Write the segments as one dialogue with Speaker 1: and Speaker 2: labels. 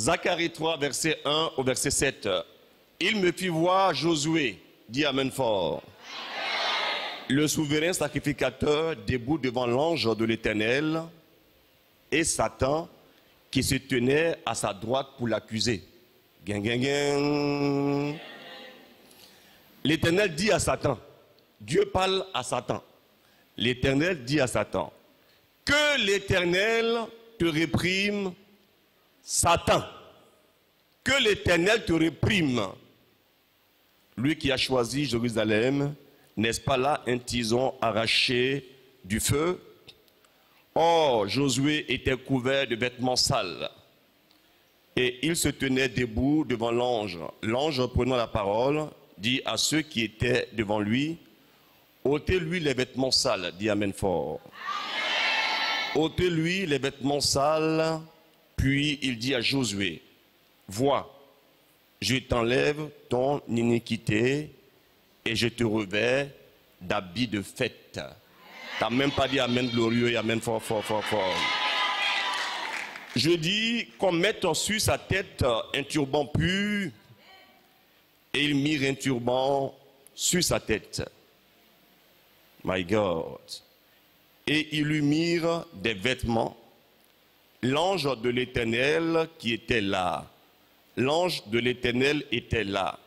Speaker 1: Zacharie 3, verset 1 au verset 7. Il me fit voir Josué, dit Amen fort. Le souverain sacrificateur debout devant l'ange de l'Éternel et Satan qui se tenait à sa droite pour l'accuser. L'Éternel dit à Satan, Dieu parle à Satan. L'Éternel dit à Satan, que l'Éternel te réprime, Satan. Que l'Éternel te réprime. Lui qui a choisi Jérusalem, n'est-ce pas là un tison arraché du feu? Or, Josué était couvert de vêtements sales. Et il se tenait debout devant l'ange. L'ange, prenant la parole, dit à ceux qui étaient devant lui, ôtez-lui les vêtements sales, dit Amen fort. Ôtez-lui les vêtements sales, puis il dit à Josué, vois, je t'enlève ton iniquité et je te revêts d'habits de fête. T'as même pas dit Amen glorieux et Amen fort, fort, fort, fort. Je dis qu'on mette sur sa tête un turban pur et ils mirent un turban sur sa tête. My God. Et ils lui mirent des vêtements. L'ange de l'Éternel qui était là. L'ange de l'Éternel était là.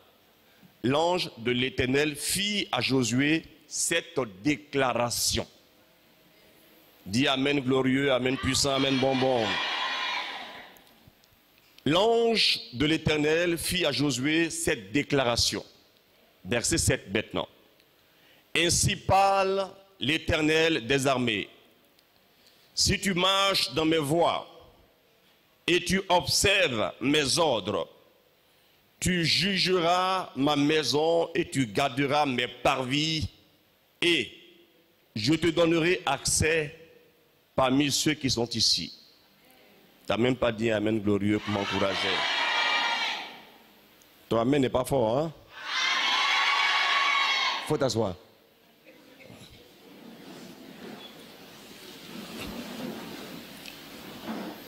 Speaker 1: L'ange de l'Éternel fit à Josué cette déclaration. Dis Amen glorieux, Amen puissant, Amen bonbon. L'ange de l'Éternel fit à Josué cette déclaration. Verset 7 maintenant. Ainsi parle l'Éternel des armées. Si tu marches dans mes voies et tu observes mes ordres, tu jugeras ma maison et tu garderas mes parvis et je te donnerai accès parmi ceux qui sont ici. Tu n'as même pas dit Amen glorieux pour m'encourager. Ton Amen n'est pas fort, hein? Faut t'asseoir.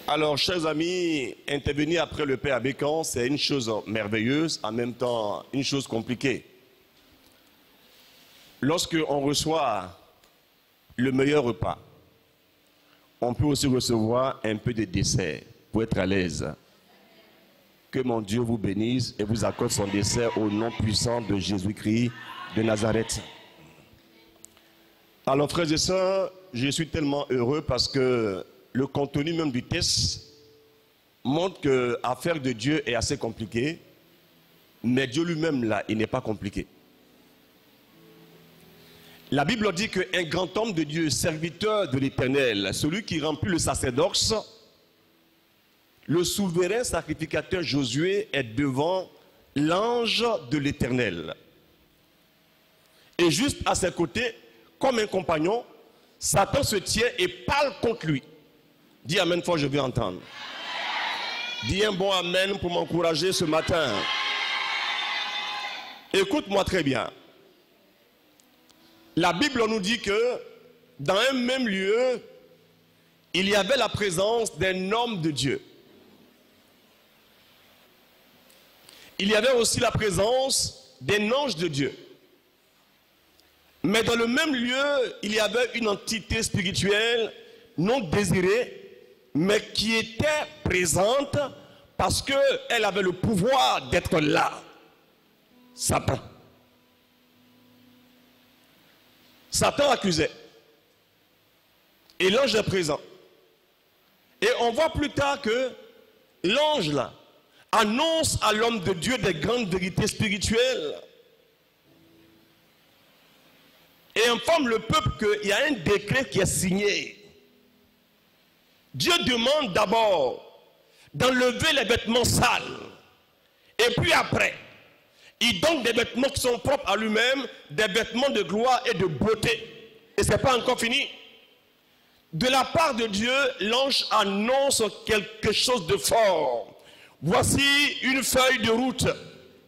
Speaker 1: Alors, chers amis, intervenir après le Père Abécan, c'est une chose merveilleuse, en même temps une chose compliquée. Lorsque on reçoit le meilleur repas, on peut aussi recevoir un peu de dessert pour être à l'aise. Que mon Dieu vous bénisse et vous accorde son dessert au nom puissant de Jésus-Christ de Nazareth. Alors, frères et sœurs, je suis tellement heureux parce que le contenu même du test montre que l'affaire de Dieu est assez compliquée, mais Dieu lui-même là, il n'est pas compliqué. La Bible dit qu'un grand homme de Dieu, serviteur de l'Éternel, celui qui remplit le sacerdoce, le souverain sacrificateur Josué est devant l'ange de l'Éternel. Et juste à ses côtés, comme un compagnon, Satan se tient et parle contre lui. Dis Amen fort, je veux entendre. Dis un bon Amen pour m'encourager ce matin. Écoute-moi très bien. La Bible nous dit que dans un même lieu, il y avait la présence d'un homme de Dieu. Il y avait aussi la présence d'un ange de Dieu. Mais dans le même lieu, il y avait une entité spirituelle non désirée, mais qui était présente parce qu'elle avait le pouvoir d'être là. Satan. Satan accusait. Et l'ange est présent. Et on voit plus tard que l'ange là annonce à l'homme de Dieu des grandes vérités spirituelles. Et informe le peuple qu'il y a un décret qui est signé. Dieu demande d'abord d'enlever les vêtements sales. Et puis après, il donne des vêtements qui sont propres à lui-même, des vêtements de gloire et de beauté. Et ce n'est pas encore fini. De la part de Dieu, l'ange annonce quelque chose de fort. Voici une feuille de route.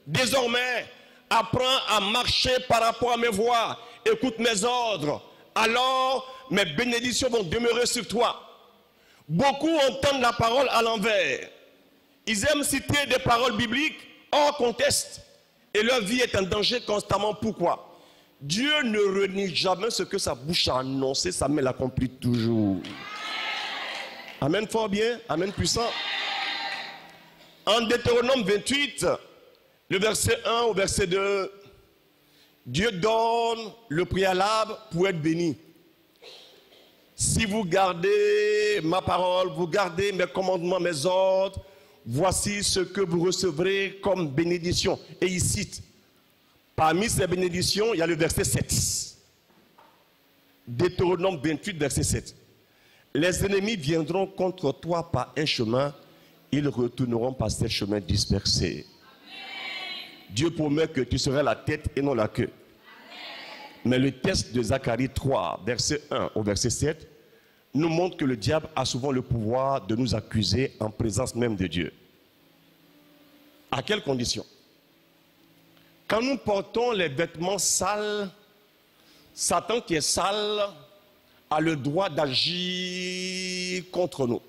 Speaker 1: Désormais, apprends à marcher par rapport à mes voies. Écoute mes ordres. Alors, mes bénédictions vont demeurer sur toi. Beaucoup entendent la parole à l'envers. Ils aiment citer des paroles bibliques hors contexte. Et leur vie est en danger constamment. Pourquoi? Dieu ne renie jamais ce que sa bouche a annoncé, sa main l'accomplit toujours. Amen fort bien, amen puissant. En Deutéronome 28, le verset 1 au verset 2, Dieu donne le préalable pour être béni. Si vous gardez ma parole, vous gardez mes commandements, mes ordres, voici ce que vous recevrez comme bénédiction. Et il cite, parmi ces bénédictions, il y a le verset 7. Deutéronome 28, verset 7. Les ennemis viendront contre toi par un chemin, ils retourneront par ce chemin dispersé. Dieu promet que tu seras la tête et non la queue. Mais le texte de Zacharie 3, verset 1 au verset 7, nous montre que le diable a souvent le pouvoir de nous accuser en présence même de Dieu. À quelles conditions? Quand nous portons les vêtements sales, Satan qui est sale a le droit d'agir contre nous.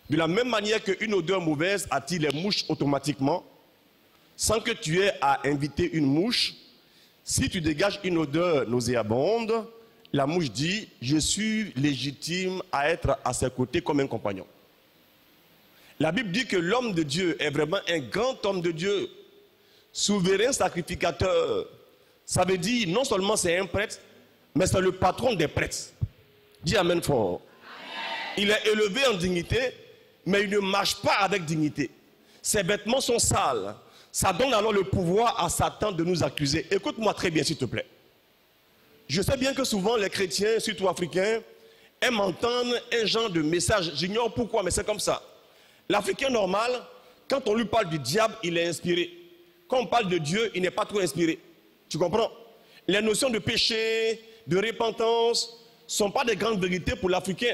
Speaker 1: De la même manière qu'une odeur mauvaise attire les mouches automatiquement, sans que tu aies à inviter une mouche, si tu dégages une odeur nauséabonde, la mouche dit, je suis légitime à être à ses côtés comme un compagnon. La Bible dit que l'homme de Dieu est vraiment un grand homme de Dieu, souverain sacrificateur. Ça veut dire, non seulement c'est un prêtre, mais c'est le patron des prêtres. Dis amen fort. Amen. Il est élevé en dignité, mais il ne marche pas avec dignité. Ses vêtements sont sales. Ça donne alors le pouvoir à Satan de nous accuser. Écoute-moi très bien, s'il te plaît. Je sais bien que souvent les chrétiens, surtout africains, aiment entendre un genre de message. J'ignore pourquoi, mais c'est comme ça. L'Africain normal, quand on lui parle du diable, il est inspiré. Quand on parle de Dieu, il n'est pas trop inspiré. Tu comprends? Les notions de péché, de repentance, ne sont pas des grandes vérités pour l'Africain.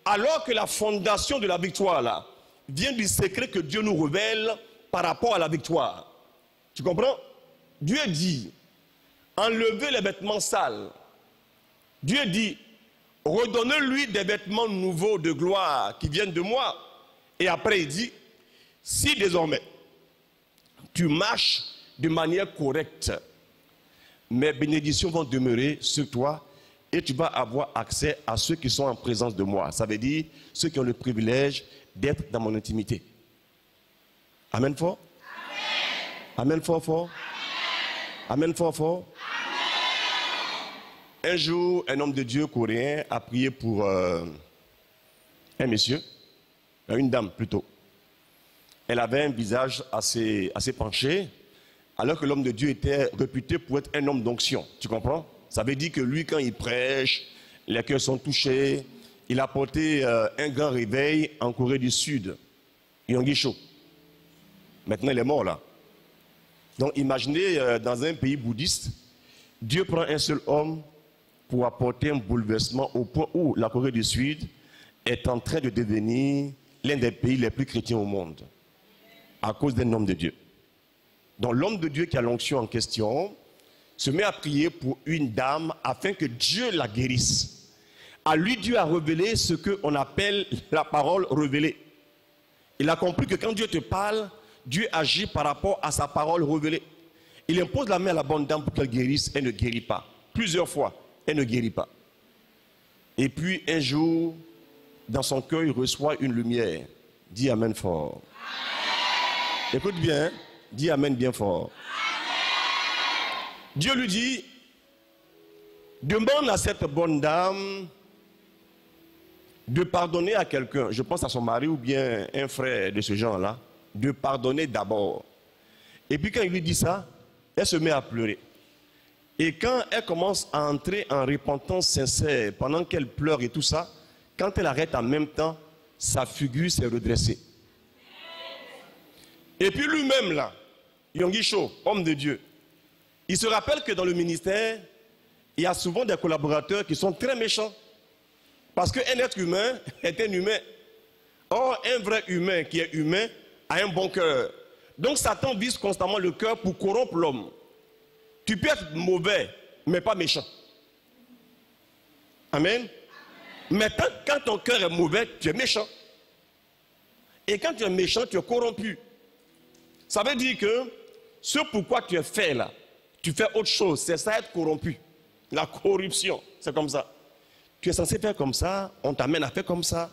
Speaker 1: Alors que la fondation de la victoire, là, vient du secret que Dieu nous révèle par rapport à la victoire. Tu comprends? Dieu dit, enlevez les vêtements sales. Dieu dit, redonnez-lui des vêtements nouveaux de gloire qui viennent de moi. Et après il dit, si désormais tu marches de manière correcte, mes bénédictions vont demeurer sur toi et tu vas avoir accès à ceux qui sont en présence de moi. Ça veut dire ceux qui ont le privilège d'être dans mon intimité. Amen fort? Amen, Amen fort fort? Amen, Amen fort fort? Amen. Un jour, un homme de Dieu coréen a prié pour un monsieur, une dame plutôt. Elle avait un visage assez penché, alors que l'homme de Dieu était réputé pour être un homme d'onction. Tu comprends? Ça veut dire que lui, quand il prêche, les cœurs sont touchés. Il a apporté un grand réveil en Corée du Sud, Yonggi-cho. Maintenant, il est mort là. Donc, imaginez, dans un pays bouddhiste, Dieu prend un seul homme pour apporter un bouleversement au point où la Corée du Sud est en train de devenir l'un des pays les plus chrétiens au monde, à cause d'un homme de Dieu. Donc, l'homme de Dieu qui a l'onction en question se met à prier pour une dame afin que Dieu la guérisse. À lui, Dieu a révélé ce qu'on appelle la parole révélée. Il a compris que quand Dieu te parle, Dieu agit par rapport à sa parole révélée. Il impose la main à la bonne dame pour qu'elle guérisse, elle ne guérit pas. Plusieurs fois, elle ne guérit pas. Et puis un jour, dans son cœur, il reçoit une lumière. Dis amen fort. Amen. Écoute bien, dis amen bien fort. Amen. Dieu lui dit, demande à cette bonne dame de pardonner à quelqu'un, je pense à son mari ou bien un frère de ce genre-là, de pardonner d'abord. Et puis quand il lui dit ça, elle se met à pleurer. Et quand elle commence à entrer en repentance sincère, pendant qu'elle pleure et tout ça, quand elle arrête en même temps, sa figure s'est redressée. Et puis lui-même là, Yonggi-cho, homme de Dieu, il se rappelle que dans le ministère, il y a souvent des collaborateurs qui sont très méchants. Parce qu'un être humain est un humain. Or, un vrai humain qui est humain a un bon cœur. Donc Satan vise constamment le cœur pour corrompre l'homme. Tu peux être mauvais, mais pas méchant. Amen. Mais quand ton cœur est mauvais, tu es méchant. Et quand tu es méchant, tu es corrompu. Ça veut dire que ce pourquoi tu es fait là, tu fais autre chose, c'est ça être corrompu. La corruption, c'est comme ça. Tu es censé faire comme ça, on t'amène à faire comme ça.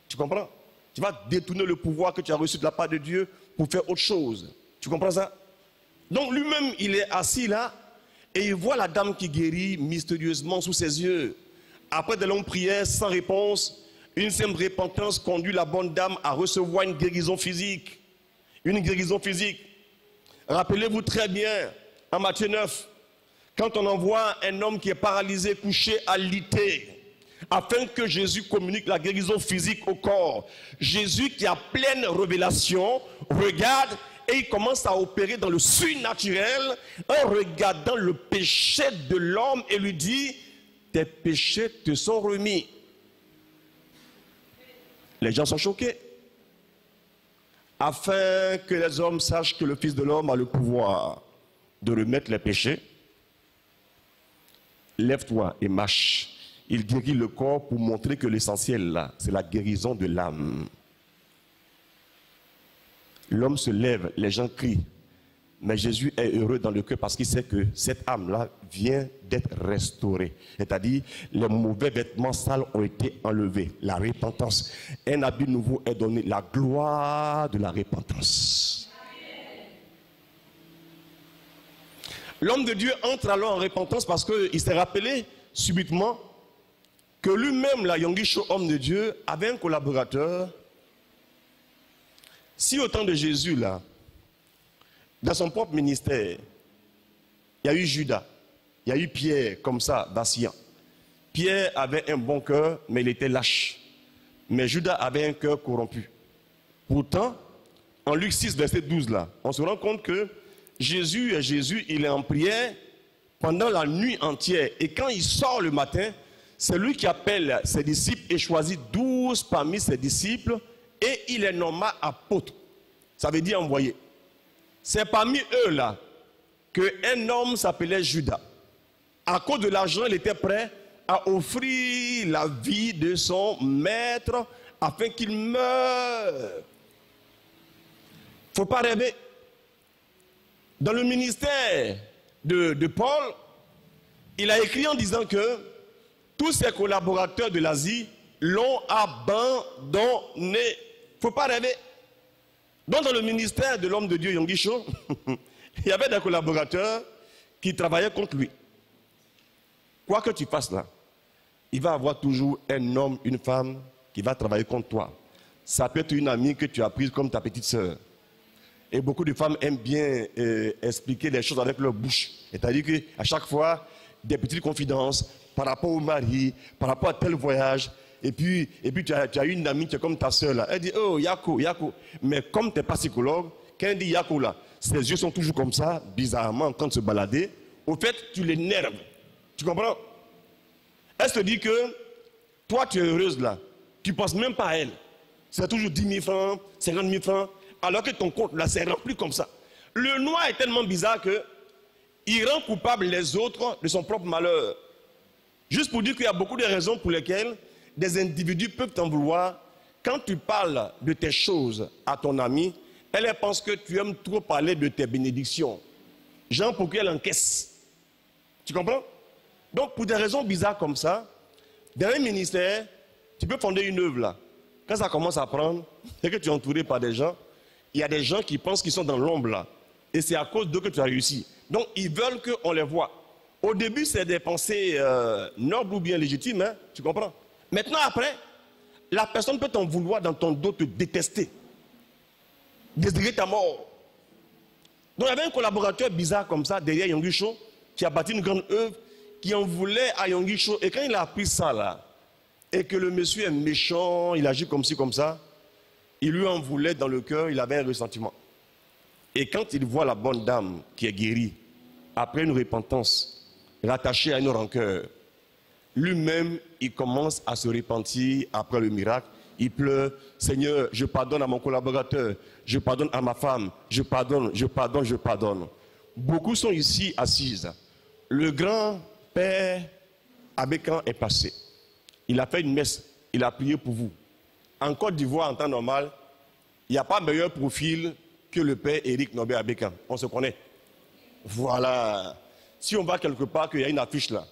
Speaker 1: Tu comprends? Tu vas détourner le pouvoir que tu as reçu de la part de Dieu pour faire autre chose. Tu comprends ça? Donc lui-même, il est assis là et il voit la dame qui guérit mystérieusement sous ses yeux. Après de longues prières sans réponse, une simple repentance conduit la bonne dame à recevoir une guérison physique. Une guérison physique. Rappelez-vous très bien, en Matthieu 9, quand on envoie un homme qui est paralysé, couché, alité, afin que Jésus communique la guérison physique au corps. Jésus qui a pleine révélation, regarde et il commence à opérer dans le surnaturel en regardant le péché de l'homme et lui dit, tes péchés te sont remis. Les gens sont choqués. Afin que les hommes sachent que le Fils de l'homme a le pouvoir de remettre les péchés, lève-toi et marche. Il guérit le corps pour montrer que l'essentiel là, c'est la guérison de l'âme. L'homme se lève, les gens crient. Mais Jésus est heureux dans le cœur parce qu'il sait que cette âme-là vient d'être restaurée. C'est-à-dire, les mauvais vêtements sales ont été enlevés. La repentance. Un habit nouveau est donné. La gloire de la repentance. L'homme de Dieu entre alors en repentance parce qu'il s'est rappelé subitement que lui-même, la Yongisho, homme de Dieu, avait un collaborateur. Si au temps de Jésus, là, dans son propre ministère, il y a eu Judas, il y a eu Pierre, comme ça, vacillant. Pierre avait un bon cœur, mais il était lâche. Mais Judas avait un cœur corrompu. Pourtant, en Luc 6, verset 12, là, on se rend compte que Jésus, il est en prière pendant la nuit entière. Et quand il sort le matin, c'est lui qui appelle ses disciples et choisit 12 parmi ses disciples et il est nommé apôtre. Ça veut dire envoyé. C'est parmi eux là qu'un homme s'appelait Judas. À cause de l'argent, il était prêt à offrir la vie de son maître afin qu'il meure. Il ne faut pas rêver. Dans le ministère de Paul, il a écrit en disant que tous ses collaborateurs de l'Asie l'ont abandonné. Il ne faut pas rêver. Donc dans le ministère de l'homme de Dieu, Yongisho, il y avait des collaborateurs qui travaillaient contre lui. Quoi que tu fasses là, il va y avoir toujours un homme, une femme qui va travailler contre toi. Ça peut être une amie que tu as prise comme ta petite sœur. Et beaucoup de femmes aiment bien expliquer les choses avec leur bouche. C'est-à-dire qu'à chaque fois, des petites confidences par rapport au mari, par rapport à tel voyage. Et puis tu as une amie qui est comme ta soeur là. Elle dit, oh Yako. Mais comme tu n'es pas psychologue, quand elle dit Yako là, ses yeux sont toujours comme ça, bizarrement, en train de se balader. Au fait, tu l'énerves. Tu comprends? Elle se dit que toi tu es heureuse là. Tu ne penses même pas à elle. C'est toujours 10 000 francs, 50 000 francs. Alors que ton compte là, c'est rempli comme ça. Le noir est tellement bizarre que il rend coupable les autres de son propre malheur. Juste pour dire qu'il y a beaucoup de raisons pour lesquelles des individus peuvent t'en vouloir. Quand tu parles de tes choses à ton ami, elle pense que tu aimes trop parler de tes bénédictions. Genre pour qu'elle encaisse. Tu comprends? Donc pour des raisons bizarres comme ça, dans un ministère, tu peux fonder une œuvre là. Quand ça commence à prendre, et que tu es entouré par des gens, il y a des gens qui pensent qu'ils sont dans l'ombre là. Et c'est à cause d'eux que tu as réussi. Donc ils veulent qu'on les voit. Au début, c'est des pensées nobles ou bien légitimes, hein, tu comprends? Maintenant, après, la personne peut t'en vouloir dans ton dos, te détester, désirer ta mort. Donc, il y avait un collaborateur bizarre comme ça, derrière Yongisho, qui a bâti une grande œuvre, qui en voulait à Yongisho. Et quand il a appris ça, là, et que le monsieur est méchant, il agit comme ci, comme ça, il lui en voulait dans le cœur, il avait un ressentiment. Et quand il voit la bonne dame qui est guérie, après une repentance, rattachée à une rancœur, lui-même, il commence à se repentir après le miracle. Il pleure, Seigneur, je pardonne à mon collaborateur, je pardonne à ma femme, je pardonne. Beaucoup sont ici assises. Le grand-père Abékan est passé. Il a fait une messe, il a prié pour vous. En Côte d'Ivoire, en temps normal, Il n'y a pas meilleur profil que le père Éric Norbert Abékan. On se connaît. Voilà. Si on va quelque part, qu'il y a une affiche là,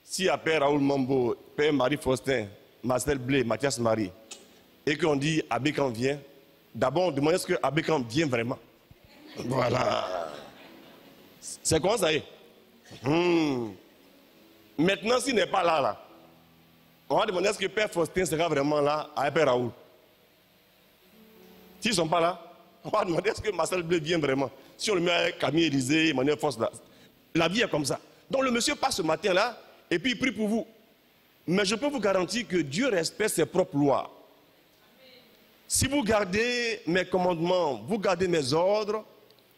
Speaker 1: si il y a père Raoul Mambo, père Marie Faustin, Marcel Blé, Mathias Marie, et qu'on dit Abékan vient, d'abord on demande est-ce que Abékan vient vraiment. Voilà. C'est comment ça est. Maintenant, s'il n'est pas là, on va demander est-ce que père Faustin sera vraiment là avec père Raoul. S'ils ne sont pas là, on va demander est-ce que Marcel Blé vient vraiment. Si on le met avec Camille Élysée, Emmanuel Force là. La vie est comme ça. Donc le monsieur passe ce matin là, et puis il prie pour vous. Mais je peux vous garantir que Dieu respecte ses propres lois. Si vous gardez mes commandements, vous gardez mes ordres,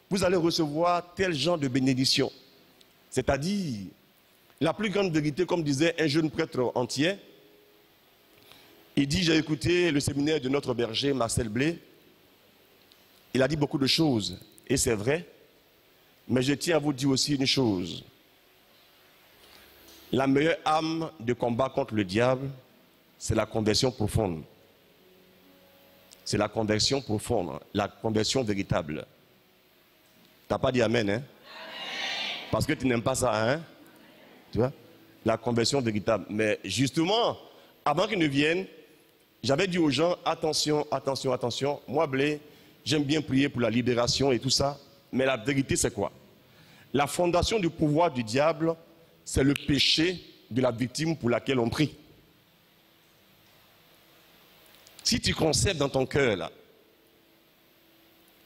Speaker 1: vous allez recevoir tel genre de bénédiction. C'est-à-dire, la plus grande vérité, comme disait un jeune prêtre entier, il dit, j'ai écouté le séminaire de notre berger, Marcel Blé. Il a dit beaucoup de choses, et c'est vrai. Mais je tiens à vous dire aussi une chose. La meilleure arme de combat contre le diable, c'est la conversion profonde. C'est la conversion profonde, la conversion véritable. Tu n'as pas dit amen, hein? Amen. Parce que tu n'aimes pas ça, hein? Tu vois? La conversion véritable. Mais justement, avant qu'ils ne viennent, j'avais dit aux gens, attention, attention, attention. Moi, Blé, j'aime bien prier pour la libération et tout ça. Mais la vérité, c'est quoi? La fondation du pouvoir du diable, c'est le péché de la victime pour laquelle on prie. Si tu conserves dans ton cœur là,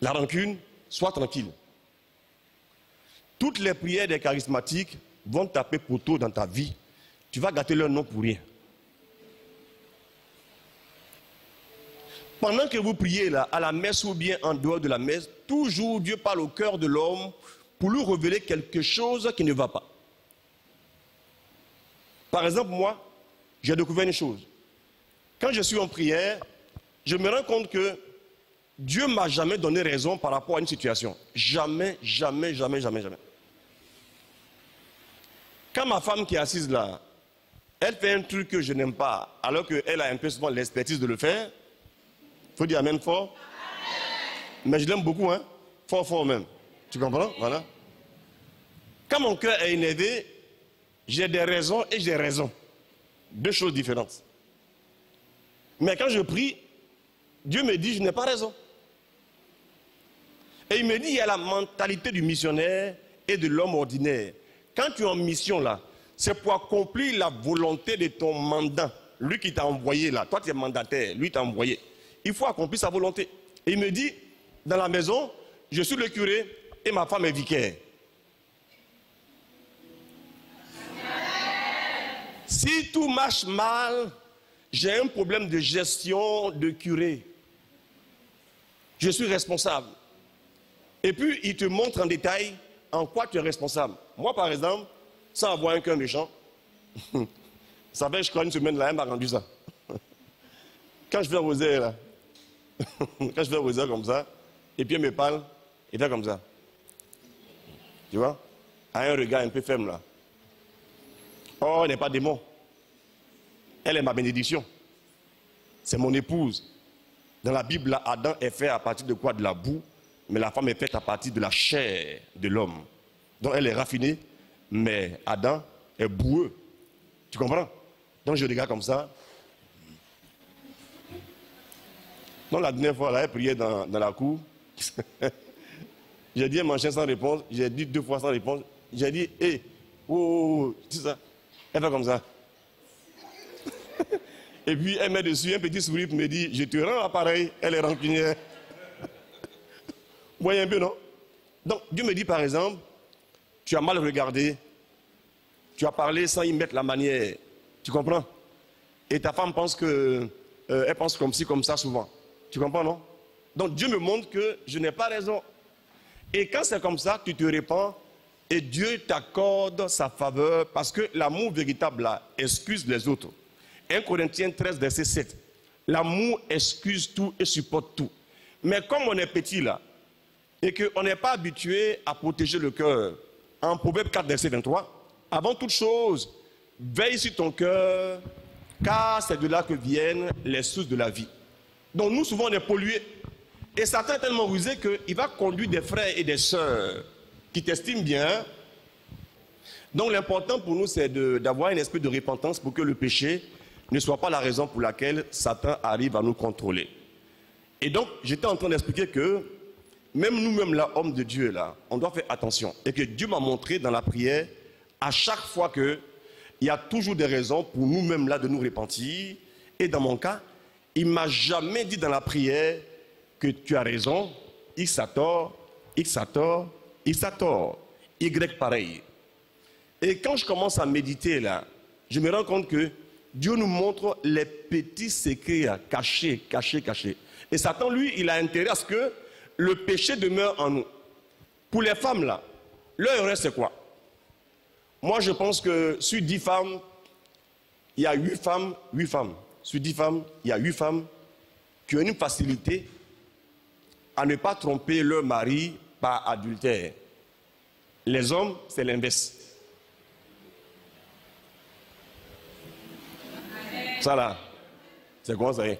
Speaker 1: la rancune, sois tranquille. Toutes les prières des charismatiques vont taper poteau dans ta vie. Tu vas gâter leur nom pour rien. Pendant que vous priez là, à la messe ou bien en dehors de la messe, toujours Dieu parle au cœur de l'homme pour lui révéler quelque chose qui ne va pas. Par exemple, moi, j'ai découvert une chose. Quand je suis en prière, je me rends compte que Dieu ne m'a jamais donné raison par rapport à une situation. Jamais, jamais, jamais, jamais, jamais. Quand ma femme qui est assise là, elle fait un truc que je n'aime pas, alors qu'elle a un peu souvent l'expertise de le faire, il faut dire amen fort. Amen. Mais je l'aime beaucoup, hein. Fort, fort même. Tu comprends? Voilà. Quand mon cœur est énervé, j'ai des raisons et j'ai raison. Deux choses différentes. Mais quand je prie, Dieu me dit, je n'ai pas raison. Et il me dit, il y a la mentalité du missionnaire et de l'homme ordinaire. Quand tu es en mission là, c'est pour accomplir la volonté de ton mandant. Lui qui t'a envoyé là, toi tu es mandataire, lui t'a envoyé. Il faut accomplir sa volonté. Et il me dit, dans la maison, je suis le curé et ma femme est vicaire. Si tout marche mal, j'ai un problème de gestion de curé. Je suis responsable. Et puis, il te montre en détail en quoi tu es responsable. Moi, par exemple, sans avoir un cœur méchant, ça fait, je crois, une semaine là, elle m'a rendu ça. Quand je fais rosaire, là, quand je fais rosaire comme ça, et puis elle me parle, il fait comme ça. Tu vois? À un regard un peu ferme, là. Oh, elle n'est pas démon. Elle est ma bénédiction. C'est mon épouse. Dans la Bible, là, Adam est fait à partir de quoi? De la boue. Mais la femme est faite à partir de la chair de l'homme. Donc elle est raffinée, mais Adam est boueux. Tu comprends? Donc je regarde comme ça. Donc la dernière fois, là, elle priait dans la cour. J'ai dit, mon chien sans réponse. J'ai dit 2 fois sans réponse. J'ai dit, hé, oh, c'est ça. Elle fait comme ça. Et puis elle met dessus un petit sourire et me dit, je te rends l'appareil. Elle est rancunière. Vous voyez un peu, non? Donc, Dieu me dit, par exemple, tu as mal regardé, tu as parlé sans y mettre la manière. Tu comprends? Et ta femme pense elle pense comme ci, comme ça souvent. Tu comprends, non? Donc, Dieu me montre que je n'ai pas raison. Et quand c'est comme ça, tu te répands et Dieu t'accorde sa faveur parce que l'amour véritable, là, excuse les autres. 1 Corinthiens 13, verset 7. L'amour excuse tout et supporte tout. Mais comme on est petit, là, et qu'on n'est pas habitué à protéger le cœur. En Proverbe 4, verset 23, avant toute chose, veille sur ton cœur, car c'est de là que viennent les sources de la vie. Donc nous, souvent, on est pollués. Et Satan est tellement rusé qu'il va conduire des frères et des sœurs qui t'estiment bien. Donc l'important pour nous, c'est d'avoir un esprit de repentance pour que le péché ne soit pas la raison pour laquelle Satan arrive à nous contrôler. Et donc, j'étais en train d'expliquer que même nous-mêmes, là, hommes de Dieu, là, on doit faire attention. Et que Dieu m'a montré dans la prière, à chaque fois qu'il y a toujours des raisons pour nous-mêmes, là, de nous repentir. Et dans mon cas, il ne m'a jamais dit dans la prière que tu as raison, X a tort, X a tort, X a tort, Y pareil. Et quand je commence à méditer, là, je me rends compte que Dieu nous montre les petits secrets là, cachés. Et Satan, lui, il a intérêt à ce que le péché demeure en nous. Pour les femmes, là, leur erreur, c'est quoi? Moi, je pense que sur 10 femmes, il y a 8 femmes. Sur 10 femmes, il y a 8 femmes qui ont une facilité à ne pas tromper leur mari par adultère. Les hommes, c'est l'inverse. Ça là, c'est comment ça est.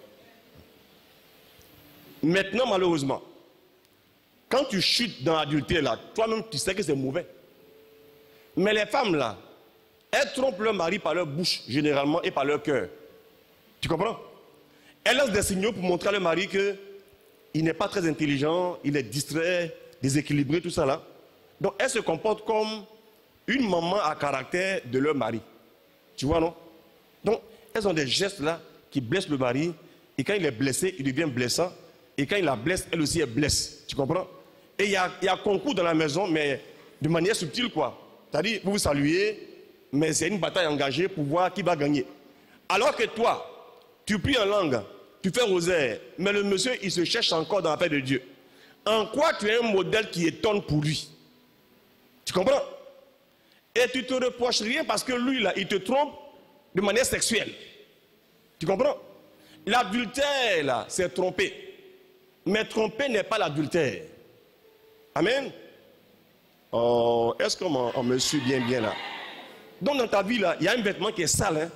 Speaker 1: Maintenant, malheureusement, quand tu chutes dans l'adultère là, toi-même tu sais que c'est mauvais. Mais les femmes là, elles trompent leur mari par leur bouche généralement et par leur cœur. Tu comprends? Elles laissent des signaux pour montrer à leur mari qu'il n'est pas très intelligent, il est distrait, déséquilibré, tout ça là. Donc elles se comportent comme une maman à caractère de leur mari. Tu vois, non? Donc elles ont des gestes là qui blessent le mari. Et quand il est blessé, il devient blessant. Et quand il la blesse, elle aussi est blesse. Tu comprends? Et il y a concours dans la maison, mais de manière subtile, quoi. C'est-à-dire, vous vous saluez, mais c'est une bataille engagée pour voir qui va gagner. Alors que toi, tu pries en langue, tu fais rosaire, mais le monsieur, il se cherche encore dans la paix de Dieu. En quoi tu es un modèle qui étonne pour lui? Tu comprends? Et tu te reproches rien parce que lui, là, il te trompe de manière sexuelle. Tu comprends? L'adultère, là, c'est tromper. Mais tromper n'est pas l'adultère. Amen. Oh, est-ce qu'on me suit bien là? Donc dans ta vie, là, il y a un vêtement qui est sale. Hein?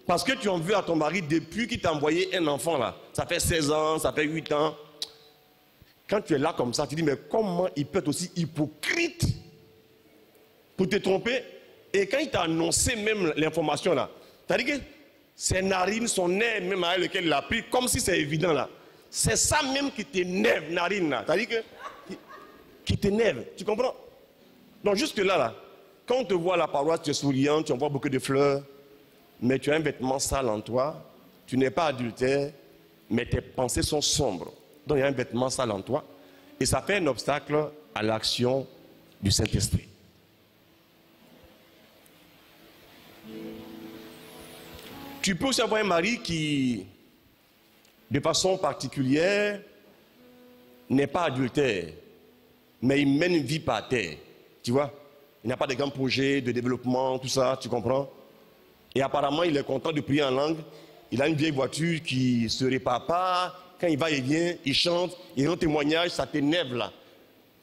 Speaker 1: Parce que tu en veux à ton mari depuis qu'il t'a envoyé un enfant là. Ça fait 16 ans, ça fait 8 ans. Quand tu es là comme ça, tu dis, mais comment il peut être aussi hypocrite pour te tromper? Et quand il t'a annoncé même l'information là, c'est-à-dire que ses narines, son nez même avec lequel il a pris, comme si c'est évident là. C'est ça même qui t'énerve, narine là. C'est-à-dire que qui t'énerve, tu comprends? Donc jusque là, quand on te voit à la paroisse, tu es souriant, tu envoies beaucoup de fleurs, mais tu as un vêtement sale en toi, tu n'es pas adultère, mais tes pensées sont sombres. Donc il y a un vêtement sale en toi, et ça fait un obstacle à l'action du Saint-Esprit. Tu peux aussi avoir un mari qui, de façon particulière, n'est pas adultère, mais il mène une vie par terre. Tu vois? Il n'a pas de grands projets de développement, tout ça, tu comprends? Et apparemment, il est content de prier en langue. Il a une vieille voiture qui ne se répare pas. Quand il va et vient, il chante, il rend témoignage, ça t'énerve là.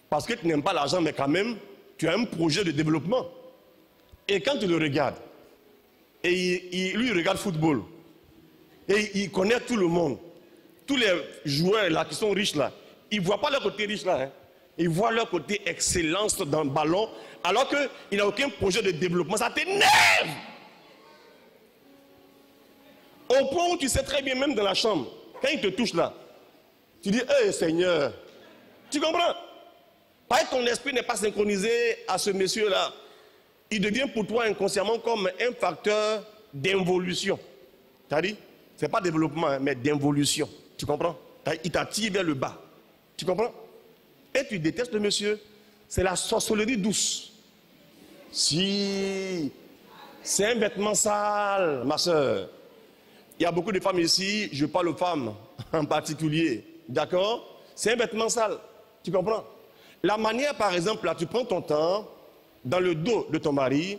Speaker 1: Parce que tu n'aimes pas l'argent, mais quand même, tu as un projet de développement. Et quand tu le regardes, et lui, il regarde football. Et il connaît tout le monde. Tous les joueurs là qui sont riches là, ils ne voient pas leur côté riche là. Hein. Ils voient leur côté excellence dans le ballon, alors qu'il n'a aucun projet de développement. Ça t'énerve. Au point où tu sais très bien, même dans la chambre, quand il te touche là, tu dis, hé Seigneur, tu comprends? Parce que ton esprit n'est pas synchronisé à ce monsieur-là. Il devient pour toi inconsciemment comme un facteur d'involution. C'est-à-dire, ce n'est pas développement, hein, mais d'involution. Tu comprends? Il t'attire vers le bas. Tu comprends? Et tu détestes le monsieur. C'est la sorcellerie douce. Si, c'est un vêtement sale, ma soeur. Il y a beaucoup de femmes ici, je parle aux femmes en particulier. D'accord? C'est un vêtement sale. Tu comprends? La manière, par exemple, là, tu prends ton temps dans le dos de ton mari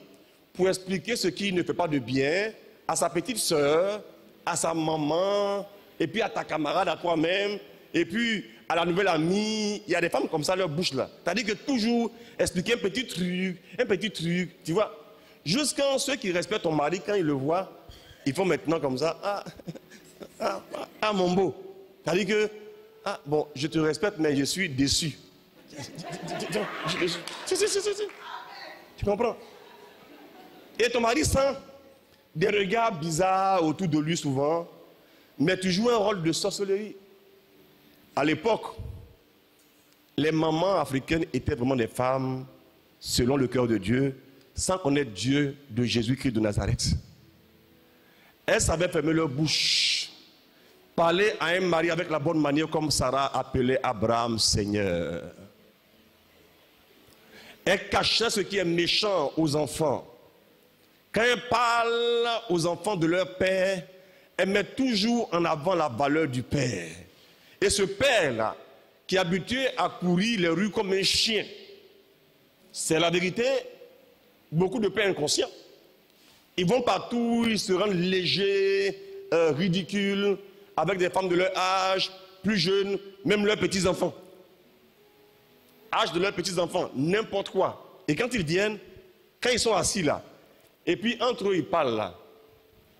Speaker 1: pour expliquer ce qui ne fait pas de bien à sa petite soeur, à sa maman, et puis à ta camarade, à toi-même, et puis à la nouvelle amie. Il y a des femmes comme ça, leur bouche là. C'est-à-dire que toujours expliquer un petit truc, tu vois. Jusqu'à ceux qui respectent ton mari, quand ils le voient, ils font maintenant comme ça, ah mon beau. C'est-à-dire que, ah bon, je te respecte, mais je suis déçu. Tu comprends? Et ton mari sent des regards bizarres autour de lui souvent, mais tu joues un rôle de sorcellerie. À l'époque, les mamans africaines étaient vraiment des femmes selon le cœur de Dieu, sans connaître Dieu de Jésus-Christ de Nazareth. Elles savaient fermer leur bouche, parler à un mari avec la bonne manière comme Sarah appelait Abraham Seigneur. Elles cachaient ce qui est méchant aux enfants. Quand elles parlent aux enfants de leur père, elles mettent toujours en avant la valeur du père. Et ce père-là, qui est habitué à courir les rues comme un chien, c'est la vérité, beaucoup de pères inconscients. Ils vont partout, ils se rendent légers, ridicules, avec des femmes de leur âge, plus jeunes, même leurs petits-enfants. Âge de leurs petits-enfants, n'importe quoi. Et quand ils viennent, quand ils sont assis là, et puis entre eux ils parlent là,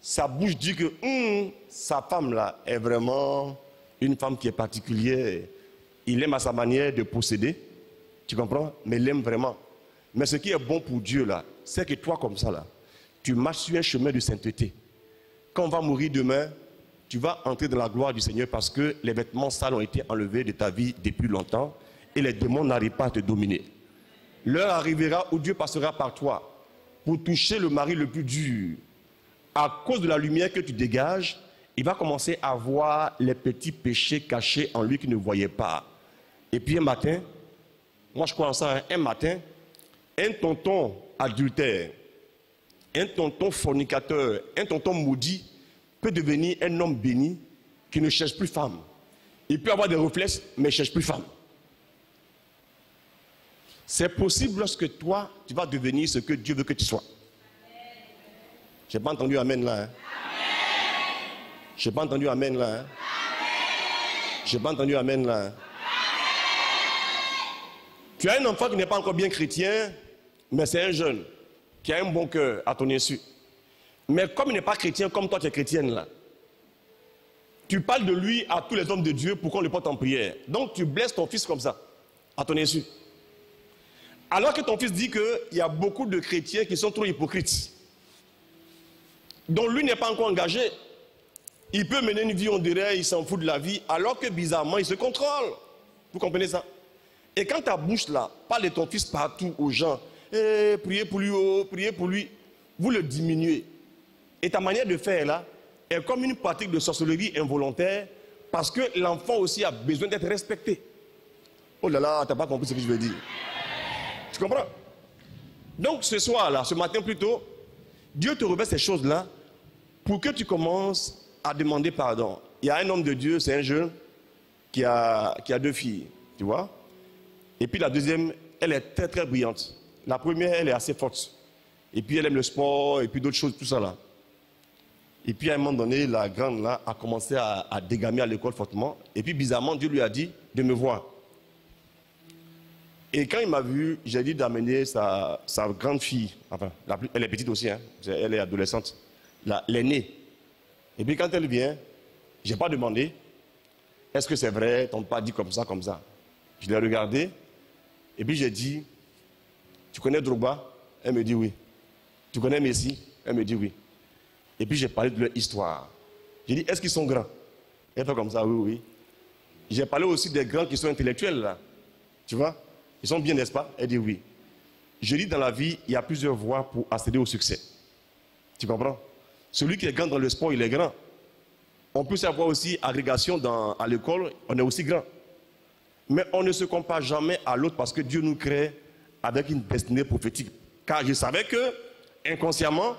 Speaker 1: sa bouche dit que sa femme là est vraiment une femme qui est particulière. Il aime à sa manière de posséder, tu comprends? Mais il aime vraiment. Mais ce qui est bon pour Dieu là, c'est que toi comme ça là, tu marches sur un chemin de sainteté. Quand on va mourir demain, tu vas entrer dans la gloire du Seigneur parce que les vêtements sales ont été enlevés de ta vie depuis longtemps et les démons n'arrivent pas à te dominer. L'heure arrivera où Dieu passera par toi pour toucher le mari le plus dur. À cause de la lumière que tu dégages, il va commencer à voir les petits péchés cachés en lui qu'il ne voyait pas. Et puis un matin, moi je crois en ça, un matin, un tonton adultère, un tonton fornicateur, un tonton maudit peut devenir un homme béni qui ne cherche plus femme. Il peut avoir des réflexes, mais il ne cherche plus femme. C'est possible lorsque toi, tu vas devenir ce que Dieu veut que tu sois. Je n'ai pas entendu amen là. Hein? Je n'ai pas entendu amen là. Hein? Je n'ai pas entendu amen là. Hein? Tu as un enfant qui n'est pas encore bien chrétien, mais c'est un jeune qui a un bon cœur à ton insu. Mais comme il n'est pas chrétien, comme toi tu es chrétienne là, tu parles de lui à tous les hommes de Dieu pour qu'on le porte en prière. Donc tu blesses ton fils comme ça, à ton insu. Alors que ton fils dit qu'il y a beaucoup de chrétiens qui sont trop hypocrites. Donc lui n'est pas encore engagé. Il peut mener une vie, on dirait, il s'en fout de la vie, alors que bizarrement, il se contrôle. Vous comprenez ça? Et quand ta bouche là, parle de ton fils partout aux gens, priez pour lui, priez pour lui, vous le diminuez. Et ta manière de faire là, est comme une pratique de sorcellerie involontaire, parce que l'enfant aussi a besoin d'être respecté. Oh là là, t'as pas compris ce que je veux dire. Tu comprends? Donc ce soir là, ce matin plutôt, Dieu te révèle ces choses là pour que tu commences à demander pardon. Il y a un homme de Dieu, c'est un jeune qui a 2 filles, tu vois. Et puis la deuxième, elle est très très brillante. La première, elle est assez forte. Et puis elle aime le sport et puis d'autres choses, tout ça là. Et puis à un moment donné, la grande là a commencé à dégamer à l'école fortement. Et puis bizarrement, Dieu lui a dit de me voir. Et quand il m'a vu, j'ai dit d'amener sa grande fille, enfin, elle est petite aussi, hein, elle est adolescente, l'aînée. Et puis quand elle vient, je n'ai pas demandé, est-ce que c'est vrai, ton papa dit comme ça, comme ça. Je l'ai regardé, et puis j'ai dit, tu connais Drogba? Elle me dit oui. Tu connais Messi? Elle me dit oui. Et puis j'ai parlé de leur histoire. J'ai dit, est-ce qu'ils sont grands? Elle fait comme ça, oui, oui. J'ai parlé aussi des grands qui sont intellectuels, là. Tu vois? Ils sont bien, n'est-ce pas? Elle dit oui. Je dis, dans la vie, il y a plusieurs voies pour accéder au succès. Tu comprends? Celui qui est grand dans le sport, il est grand. On peut savoir aussi agrégation à l'école, on est aussi grand. Mais on ne se compare jamais à l'autre parce que Dieu nous crée avec une destinée prophétique. Car je savais que, inconsciemment,